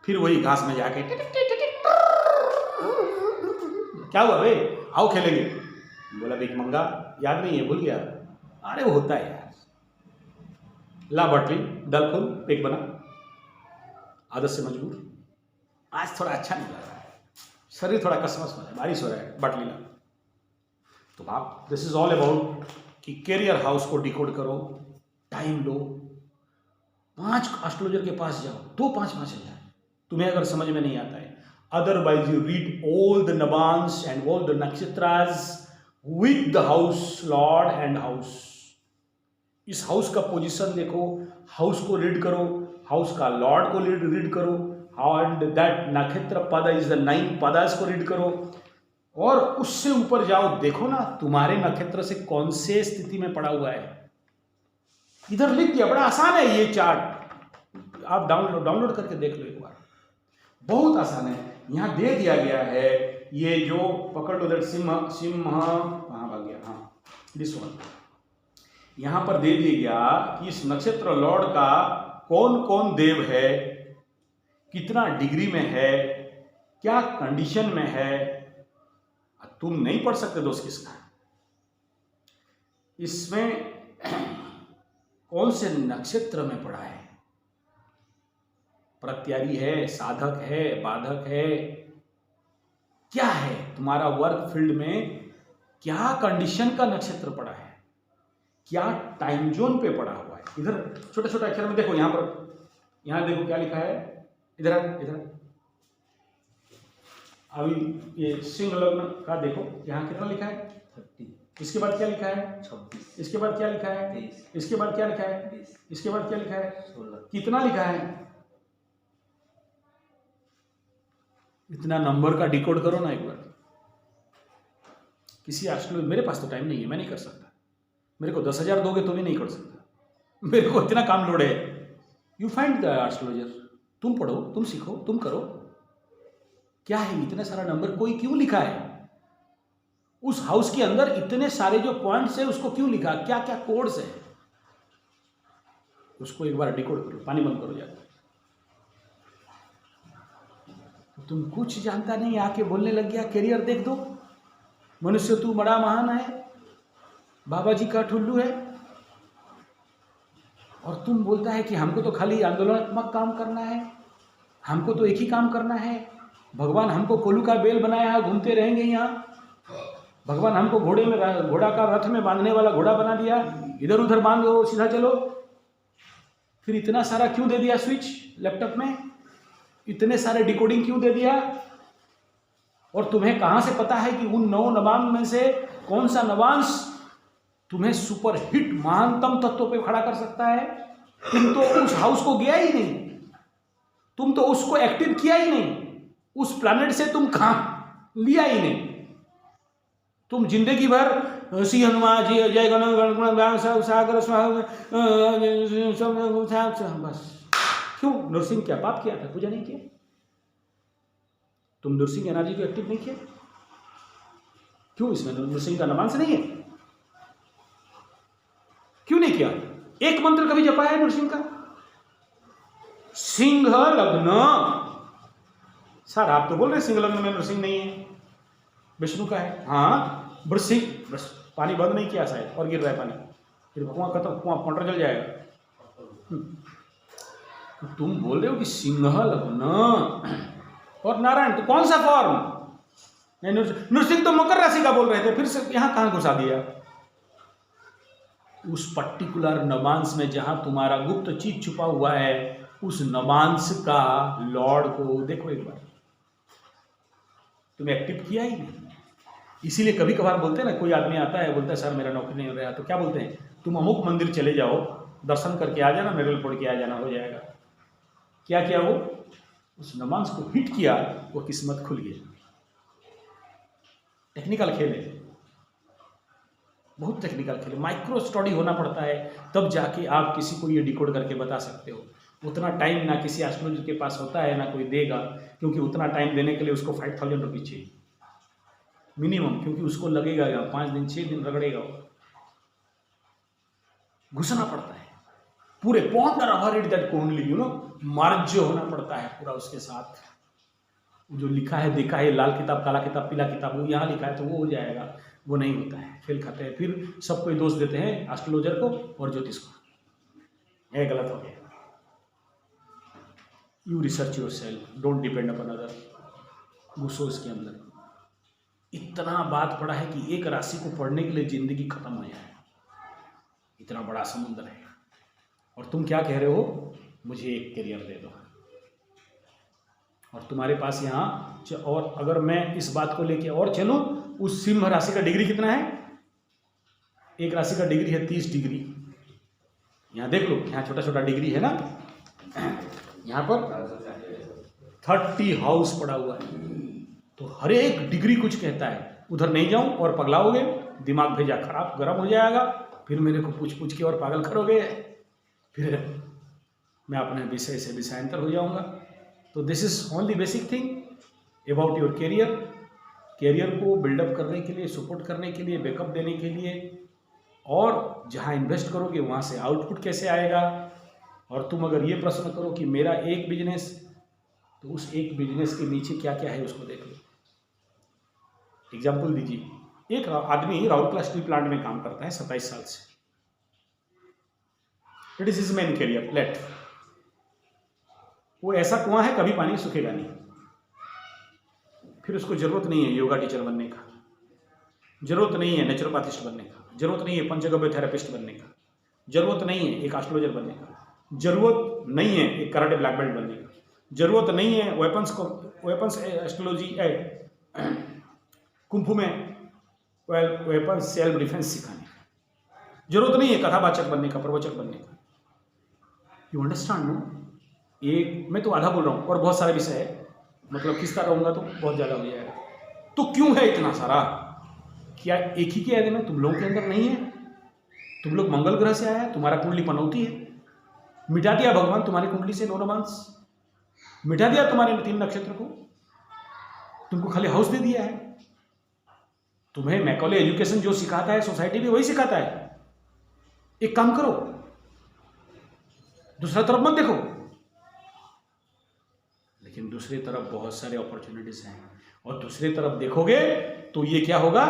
Speaker 1: फिर वही घास में जाके क्या हुआ भाई, आओ खेलेंगे, बोला भीख मंगा, याद नहीं है, भूल गया, अरे वो होता है यार, ला बटली दल फुल पेक बना, आदत से मजबूर। आज थोड़ा अच्छा नहीं लग रहा है, शरीर थोड़ा कसमस हो रहा है, बारिश हो रहा है, बाटली ला। तो आप, दिस इज ऑल अबाउट कि कैरियर हाउस को डिकोड करो, टाइम लो, 5 एस्ट्रोलॉजर के पास जाओ, 2-5 हजार, तुम्हें अगर समझ में नहीं आता है। Otherwise you read all the Navamsa and all the nakshatras with the house Lord and house. इस हाउस का पोजीशन देखो, हाउस को रीड करो, हाउस का लॉर्ड को रीड करो, एंड दैट नक्षत्र पद इज द 9 पदास को रीड करो, और उससे ऊपर जाओ, देखो ना तुम्हारे नक्षत्र से कौन से स्थिति में पड़ा हुआ है, इधर लिख दिया, बड़ा आसान है ये चार्ट, आप डाउनलोड करके देख लो एक बार, बहुत आसान है। यहाँ दे दिया गया है, ये जो पकड़ लो दैट सिंह कहाँ भाग गया, हाँ दिस वन, यहाँ पर दे दिया गया कि इस नक्षत्र लॉर्ड का कौन कौन देव है, कितना डिग्री में है, क्या कंडीशन में है। तुम नहीं पढ़ सकते दोस्त किसका, इसमें कौन से नक्षत्र में पड़ा है, प्रत्यारी है, साधक है, बाधक है, क्या है तुम्हारा वर्क फील्ड में, क्या कंडीशन का नक्षत्र पड़ा है, क्या टाइम जोन पे पड़ा हुआ है। इधर छोटे छोटे अक्षर में देखो, यहां पर, यहां देखो क्या लिखा है, इधर अभी ये सिंह लग्न का देखो, यहां कितना लिखा है 30, इसके बाद क्या लिखा है?
Speaker 3: 26,
Speaker 1: इसके बाद क्या लिखा है?
Speaker 3: 23,
Speaker 1: इसके बाद क्या लिखा है?
Speaker 3: 20,
Speaker 1: इसके बाद क्या लिखा है?
Speaker 3: 16,
Speaker 1: कितना लिखा है? इतना नंबर का डिकोड करो ना एक बार। किसी एस्ट्रोलॉजर, मेरे पास तो टाइम नहीं है, मैं नहीं कर सकता। मेरे को 10,000 दोगे तो भी नहीं कर सकता, मेरे को इतना काम लोड है। यू फाइंड द एस्ट्रोलॉजर, तुम पढ़ो, तुम सीखो, तुम करो। क्या है इतना सारा नंबर, कोई क्यों लिखा है? उस हाउस के अंदर इतने सारे जो पॉइंट्स है उसको क्यों लिखा? क्या क्या कोड्स है? उसको एक बार डिकोड करो। पानी बंद करो जाकर। तो तुम कुछ जानता नहीं, आके बोलने लग गया करियर देख दो, मनुष्य तू बड़ा महान है, बाबा जी का ठुल्लू है। और तुम बोलता है कि हमको तो खाली आंदोलनात्मक काम करना है, हमको तो एक ही काम करना है। भगवान हमको कोलू का बेल बनाया है, घूमते रहेंगे यहाँ। भगवान हमको घोड़ा का रथ में बांधने वाला घोड़ा बना दिया, इधर उधर बांध दो, सीधा चलो। फिर इतना सारा क्यों दे दिया स्विच लैपटॉप में? इतने सारे डिकोडिंग क्यों दे दिया? और तुम्हें कहां से पता है कि उन 9 नवांश में से कौन सा नवांश तुम्हें सुपर हिट महानतम तत्व पे खड़ा कर सकता है? तुम तो उस हाउस को गया ही नहीं, तुम तो उसको एक्टिव किया ही नहीं, उस प्लैनेट से तुम कहां लिया ही नहीं। तुम जिंदगी भर श्री हनुमान जी जय गण सागर बस। क्यों? नरसिंह क्या पाप किया था? पूजा नहीं किया? तुम नरसिंह एनर्जी को एक्टिव नहीं किया? क्यों? इसमें नरसिंह का नवांश नहीं है? क्यों नहीं किया? एक मंत्र कभी जपा है नरसिंह का? सिंह लग्न। सर आप तो बोल रहे सिंह लग्न में नरसिंह नहीं है, विष्णु का है। हाँ वृश्चिक, बस पानी बंद नहीं किया शायद और गिर रहा है पानी, फिर कुआं खत्म, कुआं मोटर जल जाएगा। तुम बोल रहे हो कि सिंह लग्न और नारायण, तो कौन सा फॉर्म? नहीं, नरसिंह तो मकर राशि का बोल रहे थे, फिर से यहां कहां घुसा दिया? उस पर्टिकुलर नवांश में जहां तुम्हारा गुप्त चीज छुपा हुआ है, उस नवांश का लॉर्ड को देखो एक बार। तुम एक्टिव किया ही नहीं। इसीलिए कभी कभार बोलते हैं ना, कोई आदमी आता है बोलता है सर मेरा नौकरी नहीं हो रहा है, तो क्या बोलते हैं? तुम अमुक मंदिर चले जाओ, दर्शन करके आ जाना, मेडल फोड़ के आ जाना, हो जाएगा। क्या किया वो? उस नमाज को हिट किया, वो किस्मत खुल गई। टेक्निकल खेल है, बहुत टेक्निकल खेल है, माइक्रो स्टडी होना पड़ता है, तब जाके आप किसी को ये डिकोड करके बता सकते हो। उतना टाइम ना किसी एस्ट्रोलॉजर के पास होता है, ना कोई देगा, क्योंकि उतना टाइम देने के लिए उसको 5,000 रुपीज चाहिए मिनिमम, क्योंकि उसको लगेगा 5 दिन 6 दिन रगड़ेगा, घुसना पड़ता है पूरे पॉन्डर अवर इट दैट कुंडली, यू नो, मर्ज होना पड़ता है पूरा उसके साथ। जो लिखा है देखा है, लाल किताब काला किताब पीला किताब, वो यहाँ लिखा है तो वो हो जाएगा, वो नहीं होता है, फेल खाते हैं। फिर सबको दोष देते हैं, एस्ट्रोलॉजर को और ज्योतिष को, यह गलत हो गया। You research your self, don't depend upon other. घुसो इसके अंदर। इतना बात पड़ा है कि एक राशि को पढ़ने के लिए जिंदगी खत्म हो जाए, इतना बड़ा समुद्र है। और तुम क्या कह रहे हो? मुझे एक करियर दे दो। और तुम्हारे पास यहाँ, और अगर मैं इस बात को लेके और चलूं, उस सिंह राशि का डिग्री कितना है? एक राशि का डिग्री है 30 डिग्री। यहाँ देख लो, यहाँ छोटा छोटा डिग्री है ना, यहाँ पर 30 हाउस पड़ा हुआ है, तो हर एक डिग्री कुछ कहता है। उधर नहीं जाऊं और पगलाओगे, दिमाग भेजा खराब गर्म हो जाएगा, फिर मेरे को पूछ पूछ के और पागल करोगे, फिर मैं अपने विषय से विषयांतर हो जाऊंगा। तो this is only basic thing about your career. Career को बिल्डअप करने के लिए, सपोर्ट करने के लिए, बैकअप देने के लिए, और जहां इन्वेस्ट करोगे वहां से आउटपुट कैसे आएगा। और तुम अगर ये प्रश्न करो कि मेरा एक बिजनेस, तो उस एक बिजनेस के नीचे क्या क्या है उसको देख लो। एग्जाम्पल दीजिए, एक आदमी राउरकेला स्टील प्लांट में काम करता है 27 साल से, it is his main career. लेट, वो ऐसा कुआं है कभी पानी सूखेगा नहीं, फिर उसको जरूरत नहीं है योगा टीचर बनने का, जरूरत नहीं है नेचुरोपैथिस्ट बनने का, जरूरत नहीं है पंचगव्य थेरेपिस्ट बनने का, जरूरत नहीं है एक एस्ट्रोलॉजर बनने का, जरूरत नहीं है एक कराटे ब्लैक बेल्ट बनने का, जरूरत नहीं है वेपन्स एस्ट्रोलॉजी कुंफू में वेपन सेल्फ डिफेंस सिखाने का। जरूरत नहीं है कथावाचक बनने का, प्रवचक बनने का। You understand no? एक मैं तो आधा बोल रहा हूँ और बहुत सारे विषय है, मतलब किसका रहूँगा तो बहुत ज़्यादा हो जाएगा। तो क्यों है इतना सारा? क्या एक ही के आदि में तुम लोगों के अंदर नहीं है? तुम लोग मंगल ग्रह से आया है, तुम्हारा कुंडली पनौती है, मिटा दिया भगवान तुम्हारी कुंडली से 9 रोमांस, मिटा दिया तुम्हारे 3 नक्षत्र को, तुमको खाली हाउस दे दिया है। तुम्हें मैकॉले एजुकेशन जो सिखाता है सोसाइटी भी वही सिखाता है। एक काम करो, दूसरा तरफ मत देखो। लेकिन दूसरी तरफ बहुत सारे अपॉर्चुनिटीज हैं, और दूसरी तरफ देखोगे तो ये क्या होगा?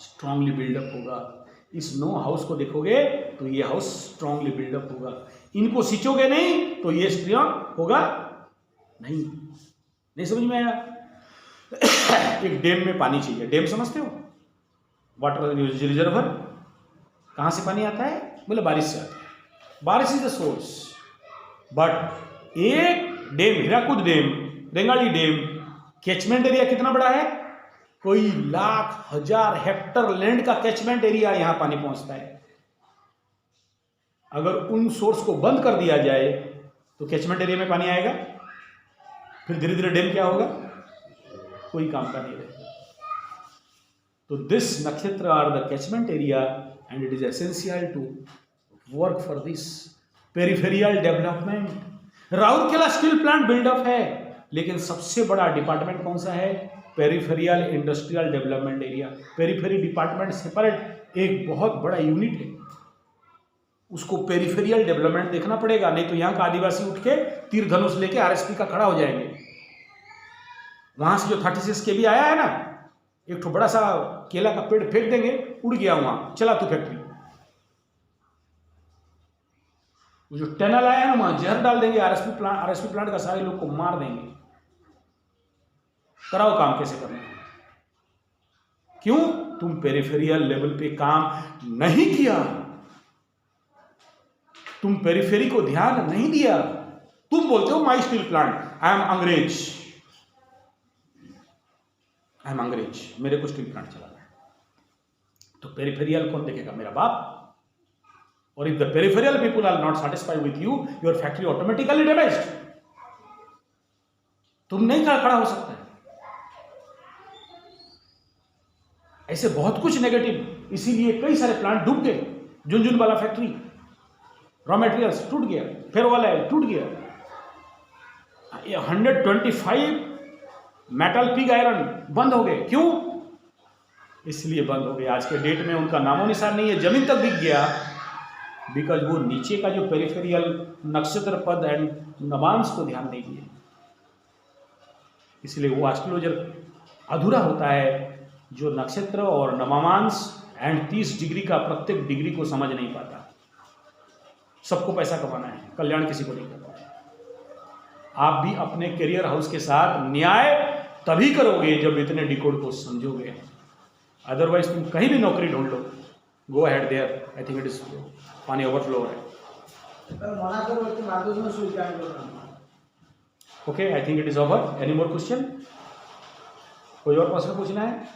Speaker 1: स्ट्रांगली बिल्डअप होगा। इस 9 हाउस को देखोगे तो ये हाउस स्ट्रांगली बिल्डअप होगा। इनको सींचोगे नहीं तो ये स्ट्रांग होगा नहीं समझ में आया? एक डैम में पानी चाहिए, डैम समझते हो? Water reservoir. कहां से पानी आता है? बोले बारिश से आता है। बारिश इज द सोर्स, बट एक dam, Hirakud dam, Rengali dam, catchment area कितना बड़ा है? कोई लाख हजार हेक्टर लैंड का कैचमेंट एरिया यहां पानी पहुंचता है। अगर उन सोर्स को बंद कर दिया जाए तो कैचमेंट एरिया में पानी आएगा, फिर धीरे धीरे डैम क्या होगा? कोई काम का नहीं रहेगा। तो दिस नक्षत्र are the catchment area and it is essential to work for this peripheral development. Rourkela steel plant build up है, लेकिन सबसे बड़ा डिपार्टमेंट कौन सा है? Peripheral industrial development area. Periphery department separate एक बहुत बड़ा यूनिट है, उसको पेरिफेरियल डेवलपमेंट देखना पड़ेगा, नहीं तो यहां का आदिवासी उठ के तीर धनुष लेके आरएसपी का खड़ा हो जाएंगे। वहां से जो 36 के भी आया है ना, एक तो बड़ा सा केला का पेड़ फेंक देंगे, उड़ गया वहां, चला तू फैक्ट्री। वो जो टनल आया है ना, वहां जहर डाल देंगे, आरएसपी प्लांट का सारे लोग को मार देंगे। कराओ काम कैसे करना है? क्यों? तुम पेरिफेरियल लेवल पे काम नहीं किया, तुम पेरिफेरी को ध्यान नहीं दिया। तुम बोलते हो माई स्टील प्लांट, आई एम अंग्रेज, मेरे को स्टील प्लांट चलाना है। तो पेरिफेरियल कौन देखेगा? मेरा बाप। और if the peripheral people are not satisfied with you, your factory automatically damaged. तुम नहीं खड़ा हो सकता है। ऐसे बहुत कुछ नेगेटिव, इसीलिए कई सारे प्लांट डूब गए। झुनझुन वाला फैक्ट्री, रॉ मटेरियल्स टूट गया, फेरोवाला टूट गया। 125 मेटल पिग आयरन बंद हो गए। क्यों? इसलिए बंद हो गए, आज के डेट में उनका नामो निशान नहीं है, जमीन तक दिख गया, बिकॉज वो नीचे का जो पेरिफेरियल नक्षत्र पद एंड नवांश को ध्यान नहीं दिए। इसलिए वो एस्ट्रोलॉजर अधूरा होता है जो नक्षत्र और नवांश एंड 30 डिग्री का प्रत्येक डिग्री को समझ नहीं पाता। सबको पैसा कमाना है, कल्याण किसी को नहीं करना है। आप भी अपने करियर हाउस के साथ न्याय तभी करोगे जब इतने डिकोड को समझोगे। अदरवाइज तुम कहीं भी नौकरी ढूंढ लो, go ahead there, I think it is पानी ओवरफ्लो है।
Speaker 3: मना करो कि मार्केट में स्वीकार करना।
Speaker 1: Okay, I think it is over. Any more question? कोई और प्रश्न पूछना है?